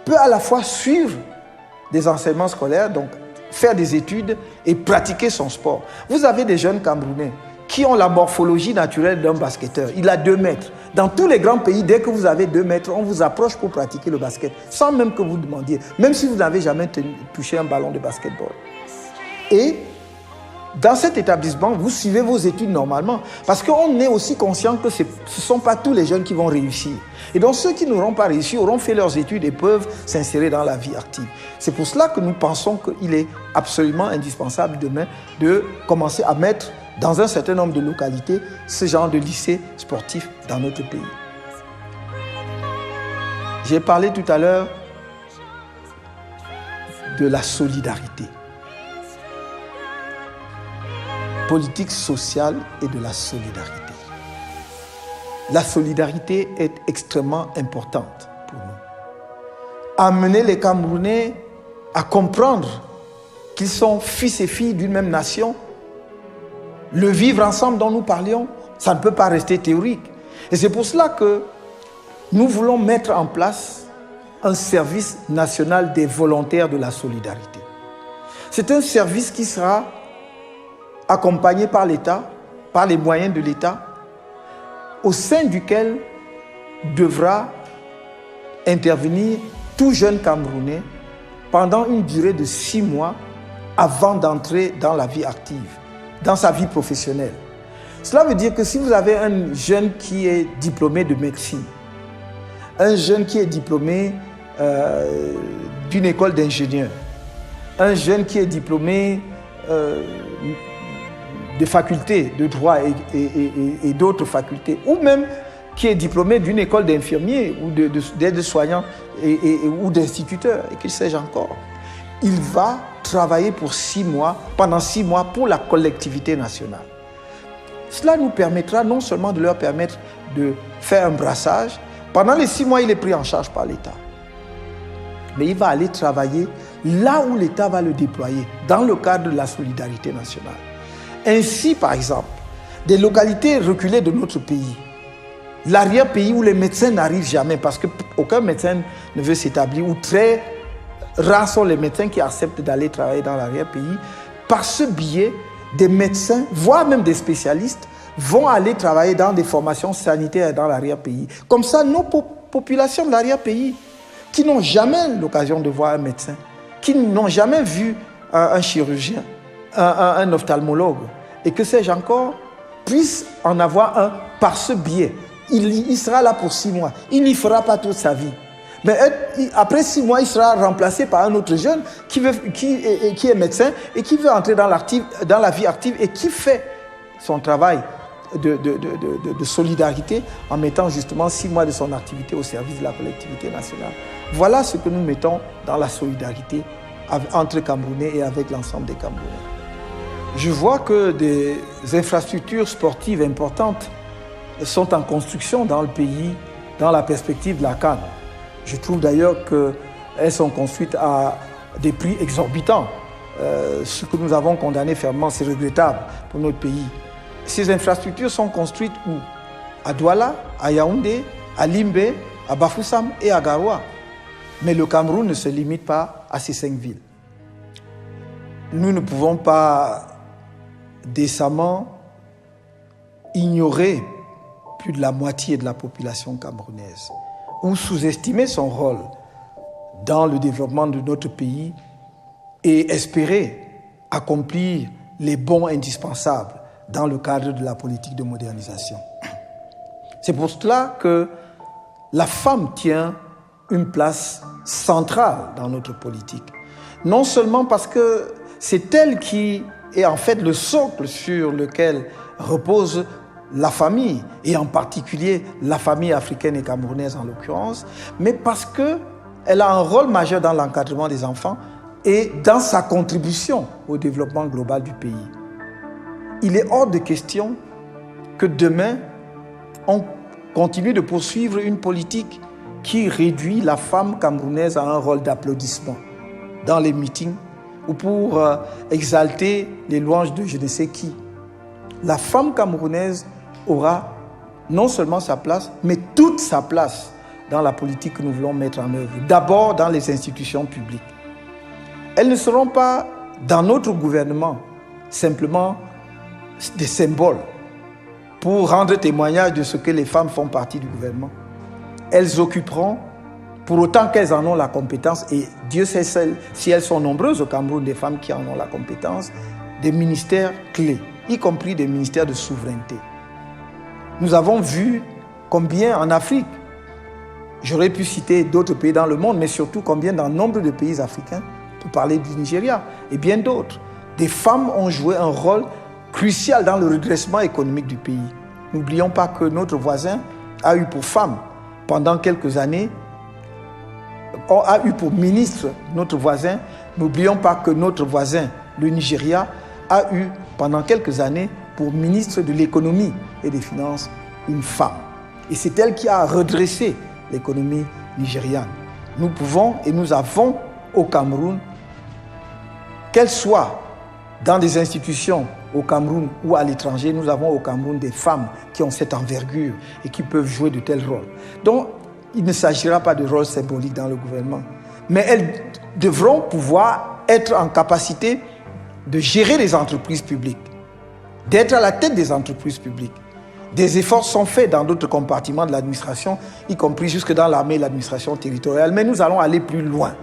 peut à la fois suivre des enseignements scolaires, donc faire des études et pratiquer son sport. Vous avez des jeunes Camerounais qui ont la morphologie naturelle d'un basketteur. Il a 2 mètres. Dans tous les grands pays, dès que vous avez 2 mètres, on vous approche pour pratiquer le basket, sans même que vous demandiez, même si vous n'avez jamais touché un ballon de basketball. Et dans cet établissement, vous suivez vos études normalement, parce qu'on est aussi conscient que ce ne sont pas tous les jeunes qui vont réussir. Et donc ceux qui n'auront pas réussi auront fait leurs études et peuvent s'insérer dans la vie active. C'est pour cela que nous pensons qu'il est absolument indispensable demain de commencer à mettre dans un certain nombre de localités ce genre de lycée sportif dans notre pays. J'ai parlé tout à l'heure de la solidarité. Politique sociale et de la solidarité. la solidarité est extrêmement importante pour nous. Amener les Camerounais à comprendre qu'ils sont fils et filles d'une même nation, le vivre ensemble dont nous parlions, ça ne peut pas rester théorique. Et c'est pour cela que nous voulons mettre en place un service national des volontaires de la solidarité. C'est un service qui sera accompagné par l'État, par les moyens de l'État, au sein duquel devra intervenir tout jeune Camerounais pendant une durée de 6 mois avant d'entrer dans la vie active, dans sa vie professionnelle. Cela veut dire que si vous avez un jeune qui est diplômé de médecine, un jeune qui est diplômé d'une école d'ingénieur, un jeune qui est diplômé de facultés de droit et d'autres facultés, ou même qui est diplômé d'une école d'infirmiers ou d'aide-soignants ou d'instituteurs, et qu'il sais-je encore, il va travailler pour 6 mois, pendant 6 mois pour la collectivité nationale. Cela nous permettra non seulement de leur permettre de faire un brassage, pendant les 6 mois, il est pris en charge par l'État. Mais il va aller travailler là où l'État va le déployer, dans le cadre de la solidarité nationale. Ainsi, par exemple, des localités reculées de notre pays, l'arrière-pays où les médecins n'arrivent jamais, parce qu'aucun médecin ne veut s'établir, ou très rares sont les médecins qui acceptent d'aller travailler dans l'arrière-pays. Par ce biais, des médecins, voire même des spécialistes, vont aller travailler dans des formations sanitaires dans l'arrière-pays. Comme ça, nos populations de l'arrière-pays, qui n'ont jamais l'occasion de voir un médecin, qui n'ont jamais vu un chirurgien, un ophtalmologue, et que sais-je encore, puissent en avoir un par ce biais. Il sera là pour 6 mois. Il n'y fera pas toute sa vie. Mais après 6 mois, il sera remplacé par un autre jeune qui est médecin et qui veut entrer dans la vie active et qui fait son travail de solidarité en mettant justement 6 mois de son activité au service de la collectivité nationale. Voilà ce que nous mettons dans la solidarité entre Camerounais et avec l'ensemble des Camerounais. Je vois que des infrastructures sportives importantes sont en construction dans le pays, dans la perspective de la CAN. Je trouve d'ailleurs qu'elles sont construites à des prix exorbitants. Ce que nous avons condamné fermement, c'est regrettable pour notre pays. Ces infrastructures sont construites où? À Douala, à Yaoundé, à Limbe, à Bafoussam et à Garoua. Mais le Cameroun ne se limite pas à ces 5 villes. Nous ne pouvons pas décemment ignorer plus de la moitié de la population camerounaise ou sous-estimer son rôle dans le développement de notre pays et espérer accomplir les bons indispensables dans le cadre de la politique de modernisation. C'est pour cela que la femme tient une place centrale dans notre politique. Non seulement parce que c'est elle qui est en fait le socle sur lequel repose la famille, et en particulier la famille africaine et camerounaise en l'occurrence, mais parce qu'elle a un rôle majeur dans l'encadrement des enfants et dans sa contribution au développement global du pays. Il est hors de question que demain, on continue de poursuivre une politique qui réduit la femme camerounaise à un rôle d'applaudissement dans les meetings ou pour exalter les louanges de je ne sais qui. La femme camerounaise aura non seulement sa place, mais toute sa place dans la politique que nous voulons mettre en œuvre. D'abord dans les institutions publiques. Elles ne seront pas dans notre gouvernement simplement des symboles pour rendre témoignage de ce que les femmes font partie du gouvernement. Elles occuperont, pour autant qu'elles en ont la compétence, et Dieu sait si elles sont nombreuses au Cameroun, des femmes qui en ont la compétence, des ministères clés, y compris des ministères de souveraineté. Nous avons vu combien en Afrique, j'aurais pu citer d'autres pays dans le monde, mais surtout combien dans nombre de pays africains, pour parler du Nigeria et bien d'autres, des femmes ont joué un rôle crucial dans le redressement économique du pays. N'oublions pas que notre voisin a eu pour femme, pendant quelques années, a eu pour ministre notre voisin. N'oublions pas que notre voisin, le Nigeria, a eu pendant quelques années pour ministre de l'économie et des finances une femme. Et c'est elle qui a redressé l'économie nigériane. Nous pouvons et nous avons au Cameroun, qu'elles soient dans des institutions au Cameroun ou à l'étranger, nous avons au Cameroun des femmes qui ont cette envergure et qui peuvent jouer de tels rôles. Donc, il ne s'agira pas de rôle symbolique dans le gouvernement, mais elles devront pouvoir être en capacité de gérer les entreprises publiques, d'être à la tête des entreprises publiques. Des efforts sont faits dans d'autres compartiments de l'administration, y compris jusque dans l'armée et l'administration territoriale, mais nous allons aller plus loin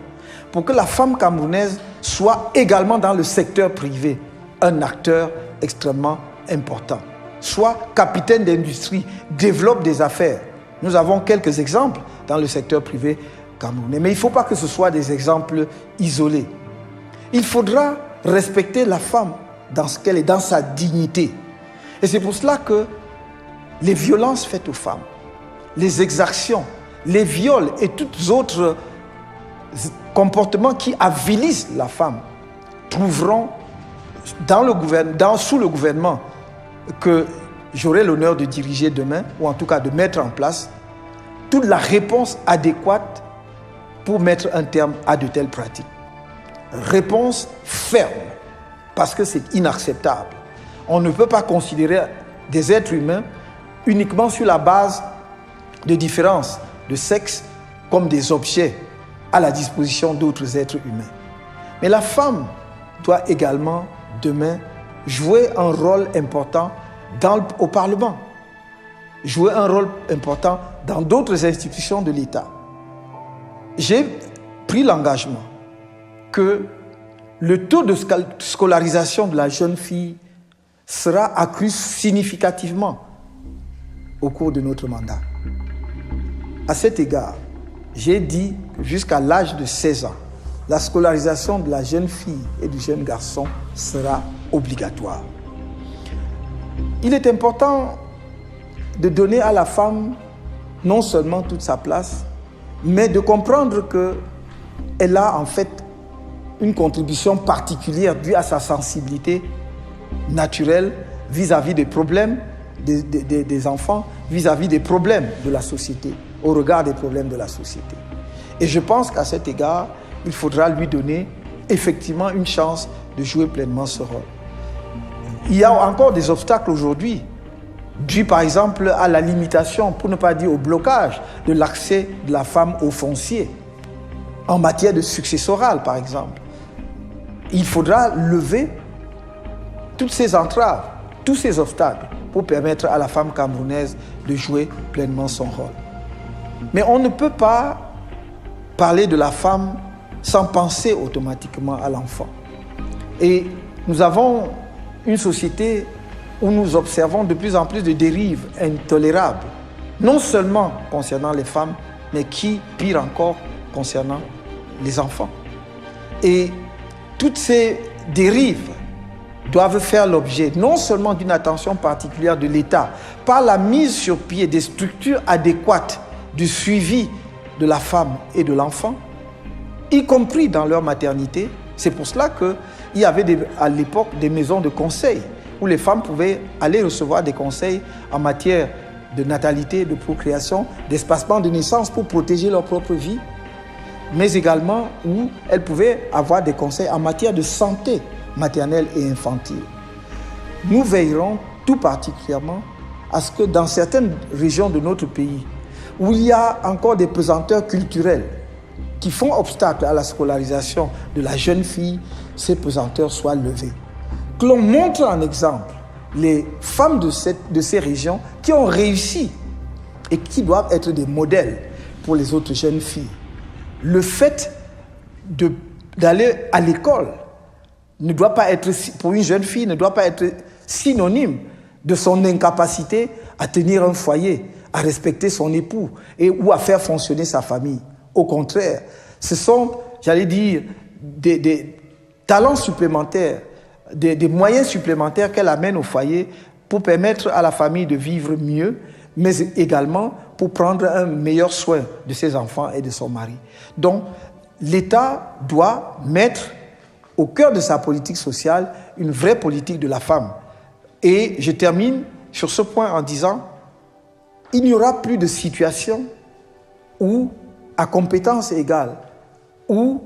pour que la femme camerounaise soit également dans le secteur privé un acteur extrêmement important, soit capitaine d'industrie, développe des affaires. Nous avons quelques exemples dans le secteur privé camerounais, mais il ne faut pas que ce soit des exemples isolés. Il faudra respecter la femme dans ce qu'elle est, dans sa dignité. Et c'est pour cela que les violences faites aux femmes, les exactions, les viols et tous autres comportements qui avilissent la femme trouveront sous le gouvernement que j'aurai l'honneur de diriger demain, ou en tout cas de mettre en place, toute la réponse adéquate pour mettre un terme à de telles pratiques. Réponse ferme, parce que c'est inacceptable. On ne peut pas considérer des êtres humains uniquement sur la base de différences de sexe comme des objets à la disposition d'autres êtres humains. Mais la femme doit également, demain, jouer un rôle important au Parlement, jouer un rôle important dans d'autres institutions de l'État. J'ai pris l'engagement que le taux de scolarisation de la jeune fille sera accru significativement au cours de notre mandat. À cet égard, j'ai dit que jusqu'à l'âge de 16 ans, la scolarisation de la jeune fille et du jeune garçon sera obligatoire. Il est important de donner à la femme non seulement toute sa place, mais de comprendre qu'elle a en fait une contribution particulière due à sa sensibilité naturelle vis-à-vis des problèmes des enfants, vis-à-vis des problèmes de la société, au regard des problèmes de la société. Et je pense qu'à cet égard, il faudra lui donner effectivement une chance de jouer pleinement ce rôle. Il y a encore des obstacles aujourd'hui, dus par exemple à la limitation, pour ne pas dire au blocage, de l'accès de la femme au foncier, en matière de successoral par exemple. Il faudra lever toutes ces entraves, tous ces obstacles, pour permettre à la femme camerounaise de jouer pleinement son rôle. Mais on ne peut pas parler de la femme sans penser automatiquement à l'enfant. Et nous avons une société où nous observons de plus en plus de dérives intolérables, non seulement concernant les femmes, mais qui, pire encore, concernant les enfants. Et toutes ces dérives doivent faire l'objet non seulement d'une attention particulière de l'État, par la mise sur pied des structures adéquates du suivi de la femme et de l'enfant, y compris dans leur maternité. C'est pour cela qu'il y avait à l'époque des maisons de conseil où les femmes pouvaient aller recevoir des conseils en matière de natalité, de procréation, d'espacement de naissance pour protéger leur propre vie, mais également où elles pouvaient avoir des conseils en matière de santé maternelle et infantile. Nous veillerons tout particulièrement à ce que dans certaines régions de notre pays, où il y a encore des pesanteurs culturels qui font obstacle à la scolarisation de la jeune fille, ces pesanteurs soient levés. Que l'on montre en exemple les femmes de ces régions qui ont réussi et qui doivent être des modèles pour les autres jeunes filles. Le fait d'aller à l'école ne doit pas être, pour une jeune fille, ne doit pas être synonyme de son incapacité à tenir un foyer, à respecter son époux ou à faire fonctionner sa famille. Au contraire, ce sont, j'allais dire, des talents supplémentaires, des moyens supplémentaires qu'elle amène au foyer pour permettre à la famille de vivre mieux, mais également pour prendre un meilleur soin de ses enfants et de son mari. Donc, l'État doit mettre au cœur de sa politique sociale une vraie politique de la femme. Et je termine sur ce point en disant il n'y aura plus de situation où, à compétence égale, ou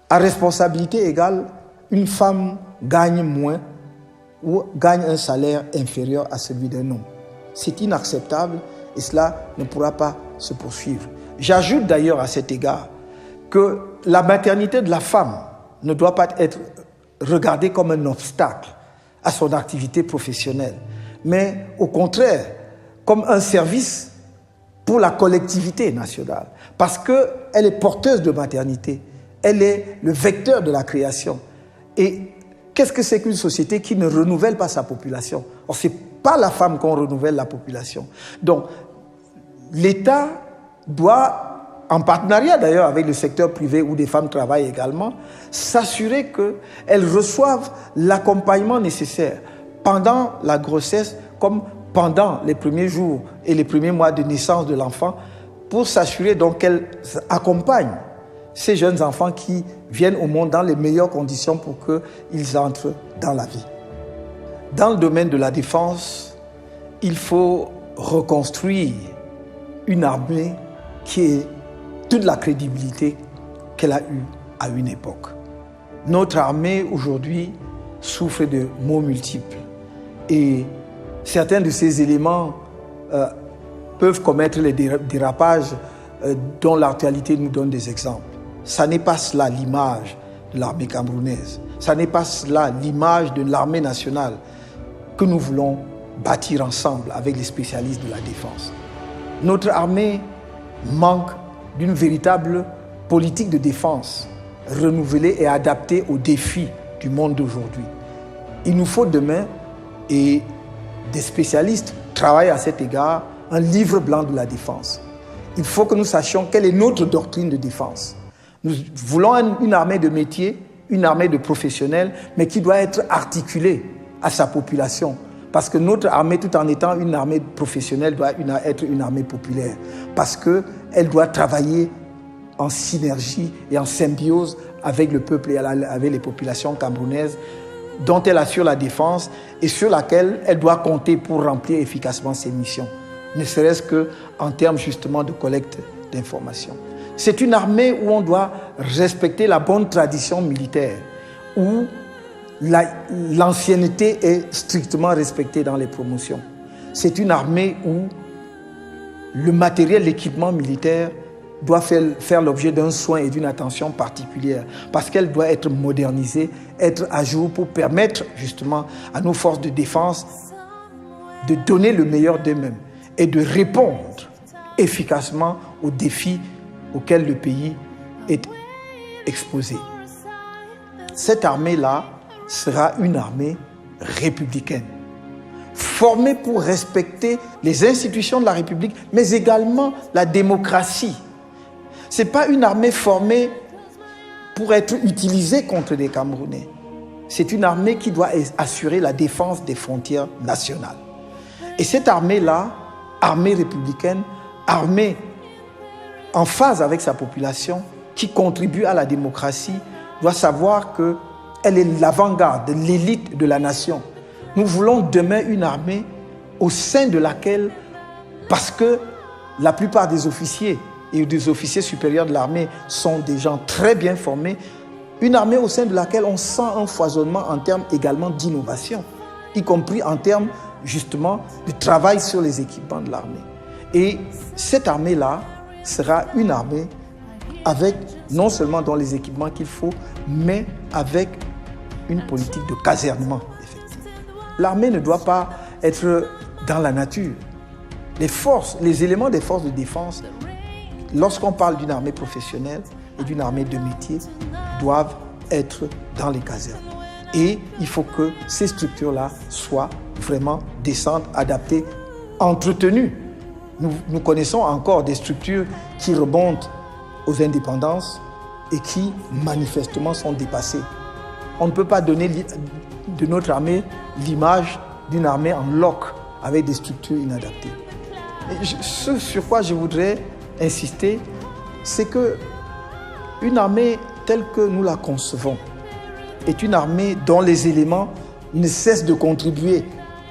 à responsabilité égale, une femme gagne moins ou gagne un salaire inférieur à celui d'un homme. C'est inacceptable et cela ne pourra pas se poursuivre. J'ajoute d'ailleurs à cet égard que la maternité de la femme ne doit pas être regardée comme un obstacle à son activité professionnelle, mais au contraire, comme un service pour la collectivité nationale, parce qu'elle est porteuse de maternité, elle est le vecteur de la création. Et qu'est-ce que c'est qu'une société qui ne renouvelle pas sa population? Or, ce n'est pas la femme qu'on renouvelle la population. Donc, l'État doit, en partenariat d'ailleurs avec le secteur privé où des femmes travaillent également, s'assurer qu'elles reçoivent l'accompagnement nécessaire pendant la grossesse comme pendant les premiers jours et les premiers mois de naissance de l'enfant, pour s'assurer donc qu'elles accompagnent ces jeunes enfants qui viennent au monde dans les meilleures conditions pour qu'ils entrent dans la vie. Dans le domaine de la défense, il faut reconstruire une armée qui ait toute la crédibilité qu'elle a eue à une époque. Notre armée aujourd'hui souffre de maux multiples et certains de ces éléments peuvent commettre les dérapages dont l'actualité nous donne des exemples. Ça n'est pas cela l'image de l'armée camerounaise. Ça n'est pas cela l'image de l'armée nationale que nous voulons bâtir ensemble avec les spécialistes de la défense. Notre armée manque d'une véritable politique de défense renouvelée et adaptée aux défis du monde d'aujourd'hui. Il nous faut demain, et des spécialistes travaillent à cet égard, un livre blanc de la défense. Il faut que nous sachions quelle est notre doctrine de défense. Nous voulons une armée de métier, une armée de professionnels, mais qui doit être articulée à sa population. Parce que notre armée, tout en étant une armée professionnelle, doit être une armée populaire. Parce qu'elle doit travailler en synergie et en symbiose avec le peuple et avec les populations camerounaises, dont elle assure la défense et sur laquelle elle doit compter pour remplir efficacement ses missions, ne serait-ce qu'en termes justement de collecte d'informations. C'est une armée où on doit respecter la bonne tradition militaire, où l'ancienneté est strictement respectée dans les promotions. C'est une armée où le matériel, l'équipement militaire doit faire l'objet d'un soin et d'une attention particulière parce qu'elle doit être modernisée, être à jour pour permettre justement à nos forces de défense de donner le meilleur d'eux-mêmes et de répondre efficacement aux défis auxquels le pays est exposé. Cette armée-là sera une armée républicaine, formée pour respecter les institutions de la République, mais également la démocratie. Ce n'est pas une armée formée pour être utilisée contre des Camerounais. C'est une armée qui doit assurer la défense des frontières nationales. Et cette armée-là, armée républicaine, armée en phase avec sa population, qui contribue à la démocratie, doit savoir qu'elle est l'avant-garde, l'élite de la nation. Nous voulons demain une armée au sein de laquelle, parce que la plupart des officiers et des officiers supérieurs de l'armée sont des gens très bien formés, une armée au sein de laquelle on sent un foisonnement en termes également d'innovation, y compris en termes justement de travail sur les équipements de l'armée. Et cette armée-là sera une armée avec non seulement dans les équipements qu'il faut, mais avec une politique de casernement effective. L'armée ne doit pas être dans la nature. Les éléments des forces de défense, lorsqu'on parle d'une armée professionnelle et d'une armée de métier, doivent être dans les casernes. Et il faut que ces structures-là soient vraiment décentes, adaptées, entretenues. Nous connaissons encore des structures qui remontent aux indépendances et qui manifestement sont dépassées. On ne peut pas donner de notre armée l'image d'une armée en loc avec des structures inadaptées. Et ce sur quoi je voudrais insister, c'est qu'une armée telle que nous la concevons est une armée dont les éléments ne cessent de contribuer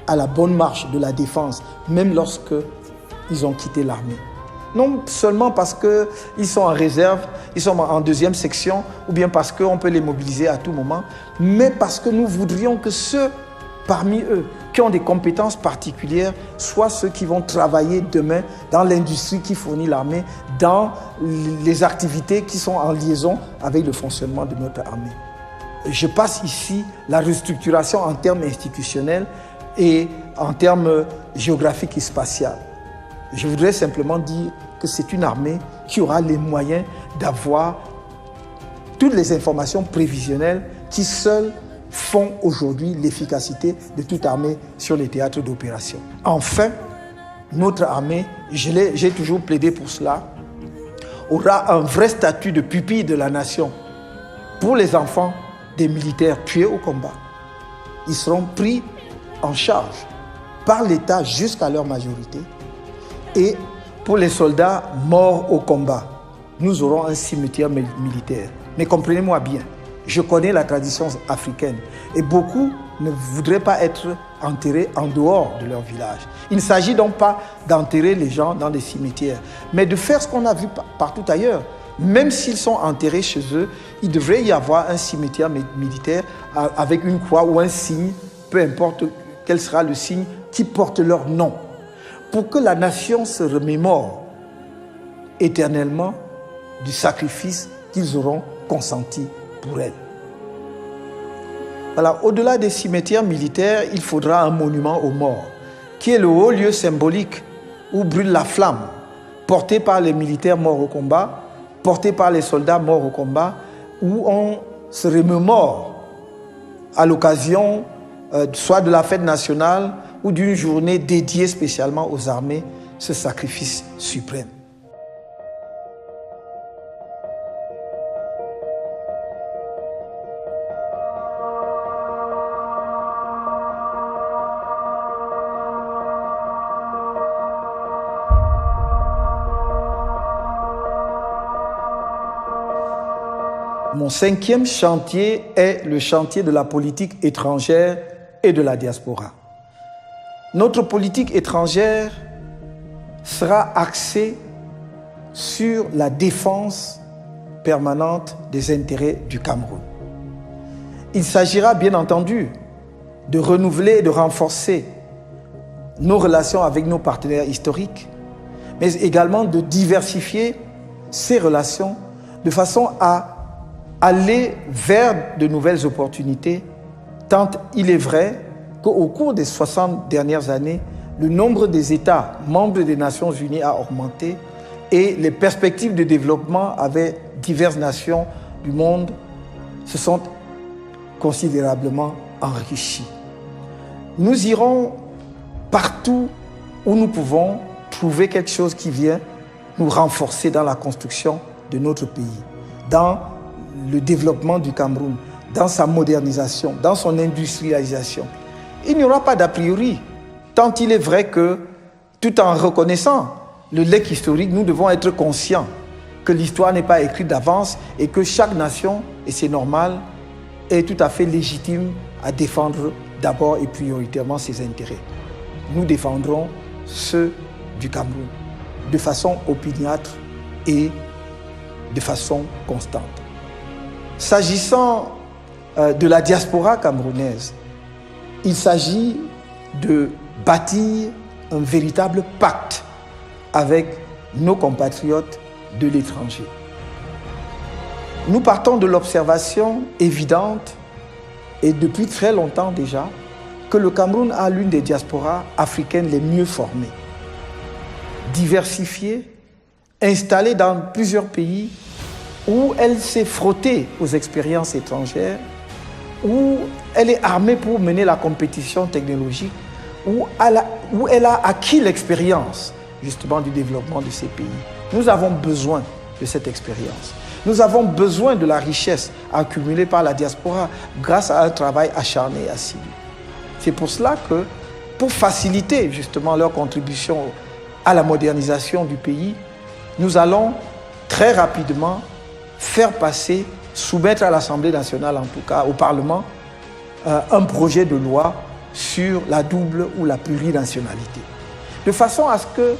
à la bonne marche de la défense, même lorsque ils ont quitté l'armée. Non seulement parce qu'ils sont en réserve, ils sont en deuxième section, ou bien parce qu'on peut les mobiliser à tout moment, mais parce que nous voudrions que ceux parmi eux qui ont des compétences particulières soient ceux qui vont travailler demain dans l'industrie qui fournit l'armée, dans les activités qui sont en liaison avec le fonctionnement de notre armée. Je passe ici la restructuration en termes institutionnels et en termes géographiques et spatiaux. Je voudrais simplement dire que c'est une armée qui aura les moyens d'avoir toutes les informations prévisionnelles qui seules font aujourd'hui l'efficacité de toute armée sur les théâtres d'opération. Enfin, notre armée, j'ai toujours plaidé pour cela, aura un vrai statut de pupille de la nation pour les enfants des militaires tués au combat. Ils seront pris en charge par l'État jusqu'à leur majorité. Et pour les soldats morts au combat, nous aurons un cimetière militaire. Mais comprenez-moi bien, je connais la tradition africaine et beaucoup ne voudraient pas être enterrés en dehors de leur village. Il ne s'agit donc pas d'enterrer les gens dans des cimetières, mais de faire ce qu'on a vu partout ailleurs. Même s'ils sont enterrés chez eux, il devrait y avoir un cimetière militaire avec une croix ou un signe, peu importe quel sera le signe, qui porte leur nom, pour que la nation se remémore éternellement du sacrifice qu'ils auront consenti pour elle. Voilà, au-delà des cimetières militaires, il faudra un monument aux morts, qui est le haut lieu symbolique où brûle la flamme, portée par les militaires morts au combat, portée par les soldats morts au combat, où on se remémore à l'occasion soit de la fête nationale ou d'une journée dédiée spécialement aux armées, ce sacrifice suprême. Mon cinquième chantier est le chantier de la politique étrangère et de la diaspora. Notre politique étrangère sera axée sur la défense permanente des intérêts du Cameroun. Il s'agira bien entendu de renouveler et de renforcer nos relations avec nos partenaires historiques, mais également de diversifier ces relations de façon à aller vers de nouvelles opportunités, tant il est vrai qu'au cours des 60 dernières années, le nombre des États membres des Nations Unies a augmenté et les perspectives de développement avec diverses nations du monde se sont considérablement enrichies. Nous irons partout où nous pouvons trouver quelque chose qui vient nous renforcer dans la construction de notre pays, dans le développement du Cameroun, dans sa modernisation, dans son industrialisation. Il n'y aura pas d'a priori, tant il est vrai que, tout en reconnaissant le legs historique, nous devons être conscients que l'histoire n'est pas écrite d'avance et que chaque nation, et c'est normal, est tout à fait légitime à défendre d'abord et prioritairement ses intérêts. Nous défendrons ceux du Cameroun de façon opiniâtre et de façon constante. S'agissant de la diaspora camerounaise, il s'agit de bâtir un véritable pacte avec nos compatriotes de l'étranger. Nous partons de l'observation évidente, et depuis très longtemps déjà, que le Cameroun a l'une des diasporas africaines les mieux formées, diversifiée, installée dans plusieurs pays, où elle s'est frottée aux expériences étrangères, où elle est armée pour mener la compétition technologique, où elle a acquis l'expérience justement du développement de ces pays. Nous avons besoin de cette expérience. Nous avons besoin de la richesse accumulée par la diaspora grâce à un travail acharné et assidu. C'est pour cela que, pour faciliter justement leur contribution à la modernisation du pays, nous allons très rapidement faire passer, soumettre à l'Assemblée nationale, en tout cas au Parlement, un projet de loi sur la double ou la plurinationalité. De façon à ce que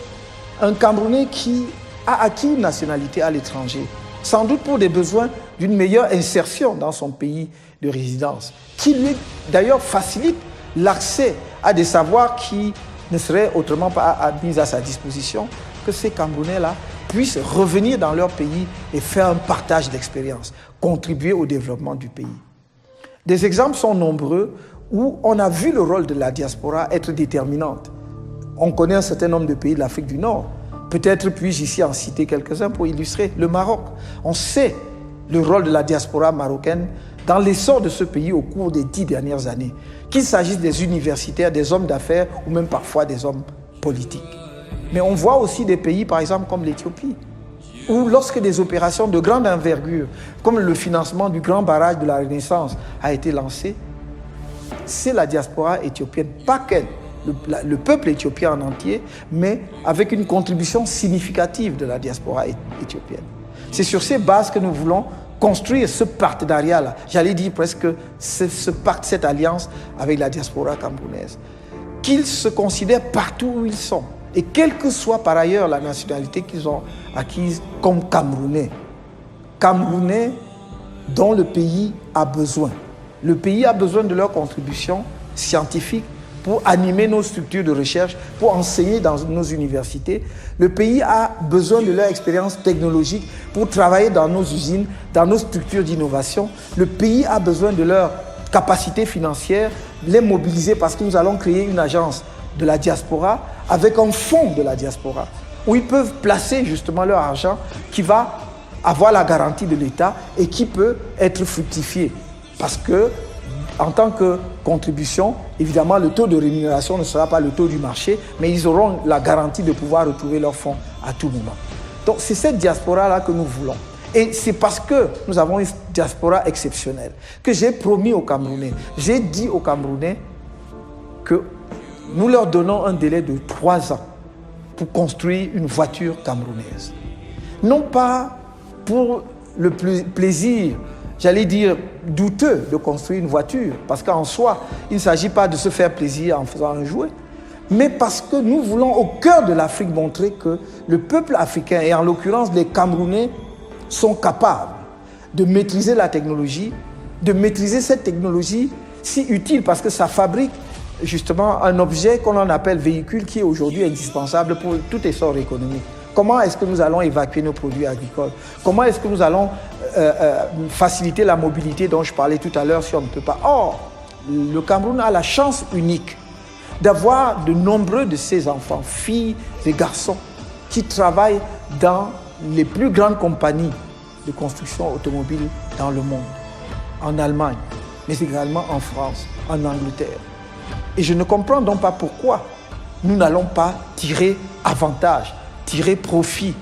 Un Camerounais qui a acquis une nationalité à l'étranger, sans doute pour des besoins d'une meilleure insertion dans son pays de résidence, qui lui d'ailleurs facilite l'accès à des savoirs qui ne seraient autrement pas mis à sa disposition, que ces Camerounais-là puissent revenir dans leur pays et faire un partage d'expérience, contribuer au développement du pays. Des exemples sont nombreux où on a vu le rôle de la diaspora être déterminante. On connaît un certain nombre de pays de l'Afrique du Nord. Peut-être puis-je ici en citer quelques-uns pour illustrer. Le Maroc, on sait le rôle de la diaspora marocaine dans l'essor de ce pays au cours des 10 dernières années, qu'il s'agisse des universitaires, des hommes d'affaires ou même parfois des hommes politiques. Mais on voit aussi des pays, par exemple, comme l'Éthiopie, où lorsque des opérations de grande envergure, comme le financement du grand barrage de la Renaissance a été lancé, c'est la diaspora éthiopienne, pas qu'elle, le peuple éthiopien en entier, mais avec une contribution significative de la diaspora éthiopienne. C'est sur ces bases que nous voulons construire ce partenariat-là, j'allais dire presque cette alliance avec la diaspora camerounaise, qu'ils se considèrent partout où ils sont, et quelle que soit par ailleurs la nationalité qu'ils ont acquise comme Camerounais. Camerounais dont le pays a besoin. Le pays a besoin de leur contribution scientifique pour animer nos structures de recherche, pour enseigner dans nos universités. Le pays a besoin de leur expérience technologique pour travailler dans nos usines, dans nos structures d'innovation. Le pays a besoin de leur capacité financière, les mobiliser parce que nous allons créer une agence de la diaspora avec un fonds de la diaspora où ils peuvent placer justement leur argent qui va avoir la garantie de l'État et qui peut être fructifié. Parce que en tant que contribution, évidemment, le taux de rémunération ne sera pas le taux du marché, mais ils auront la garantie de pouvoir retrouver leurs fonds à tout moment. Donc, c'est cette diaspora-là que nous voulons. Et c'est parce que nous avons une diaspora exceptionnelle que j'ai promis aux Camerounais, j'ai dit aux Camerounais que nous leur donnons un délai de 3 ans pour construire une voiture camerounaise. Non pas pour le plaisir, j'allais dire, douteux de construire une voiture, parce qu'en soi, il ne s'agit pas de se faire plaisir en faisant un jouet, mais parce que nous voulons au cœur de l'Afrique montrer que le peuple africain, et en l'occurrence les Camerounais, sont capables de maîtriser la technologie, de maîtriser cette technologie si utile, parce que ça fabrique justement un objet qu'on en appelle véhicule qui est aujourd'hui indispensable pour tout essor économique. Comment est-ce que nous allons évacuer nos produits agricoles? Comment est-ce que nous allons faciliter la mobilité dont je parlais tout à l'heure si on ne peut pas? Or, le Cameroun a la chance unique d'avoir de nombreux de ses enfants, filles et garçons, qui travaillent dans les plus grandes compagnies de construction automobile dans le monde, en Allemagne, mais également en France, en Angleterre. Et je ne comprends donc pas pourquoi nous n'allons pas tirer avantage, tirer profit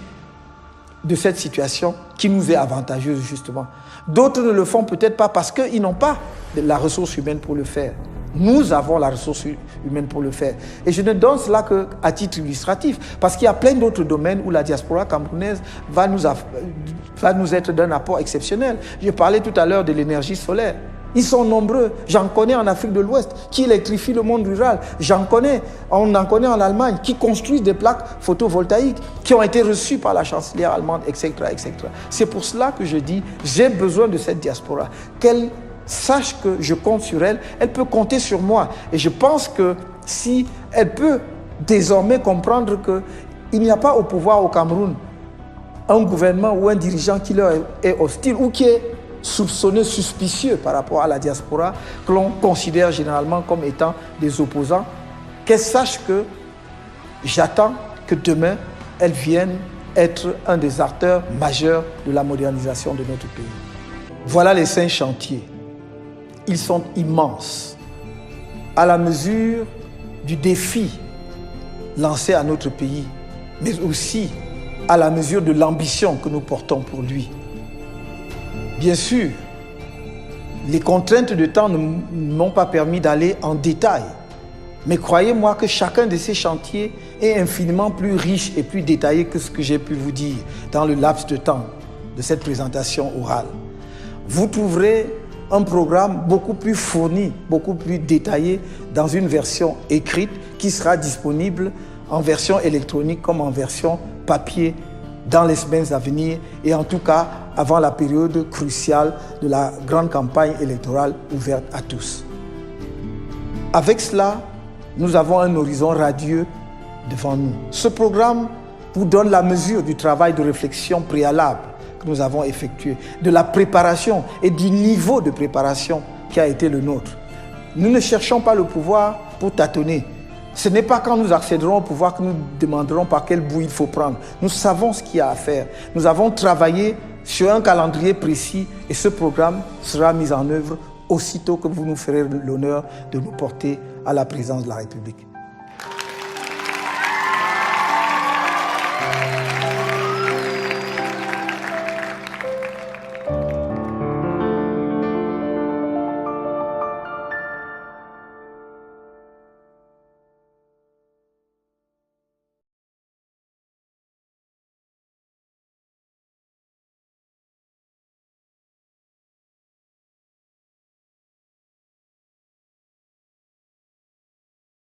de cette situation qui nous est avantageuse justement. D'autres ne le font peut-être pas parce qu'ils n'ont pas la ressource humaine pour le faire. Nous avons la ressource humaine pour le faire. Et je ne donne cela qu'à titre illustratif, parce qu'il y a plein d'autres domaines où la diaspora camerounaise va nous être d'un apport exceptionnel. J'ai parlé tout à l'heure de l'énergie solaire. Ils sont nombreux. J'en connais en Afrique de l'Ouest qui électrifient le monde rural. On en connaît en Allemagne qui construisent des plaques photovoltaïques qui ont été reçues par la chancelière allemande, etc., etc. C'est pour cela que je dis, j'ai besoin de cette diaspora. Qu'elle sache que je compte sur elle, elle peut compter sur moi. Et je pense que si elle peut désormais comprendre qu'il n'y a pas au pouvoir au Cameroun un gouvernement ou un dirigeant qui leur est hostile ou qui est soupçonneux, suspicieux par rapport à la diaspora, que l'on considère généralement comme étant des opposants, qu'elle sache que j'attends que demain, elle vienne être un des acteurs majeurs de la modernisation de notre pays. Voilà les 5 chantiers. Ils sont immenses, à la mesure du défi lancé à notre pays, mais aussi à la mesure de l'ambition que nous portons pour lui. Bien sûr, les contraintes de temps ne m'ont pas permis d'aller en détail, mais croyez-moi que chacun de ces chantiers est infiniment plus riche et plus détaillé que ce que j'ai pu vous dire dans le laps de temps de cette présentation orale. Vous trouverez un programme beaucoup plus fourni, beaucoup plus détaillé dans une version écrite qui sera disponible en version électronique comme en version papier dans les semaines à venir et en tout cas avant la période cruciale de la grande campagne électorale ouverte à tous. Avec cela, nous avons un horizon radieux devant nous. Ce programme vous donne la mesure du travail de réflexion préalable que nous avons effectué, de la préparation et du niveau de préparation qui a été le nôtre. Nous ne cherchons pas le pouvoir pour tâtonner. Ce n'est pas quand nous accéderons au pouvoir que nous demanderons par quel bout il faut prendre. Nous savons ce qu'il y a à faire. Nous avons travaillé sur un calendrier précis et ce programme sera mis en œuvre aussitôt que vous nous ferez l'honneur de nous porter à la présidence de la République.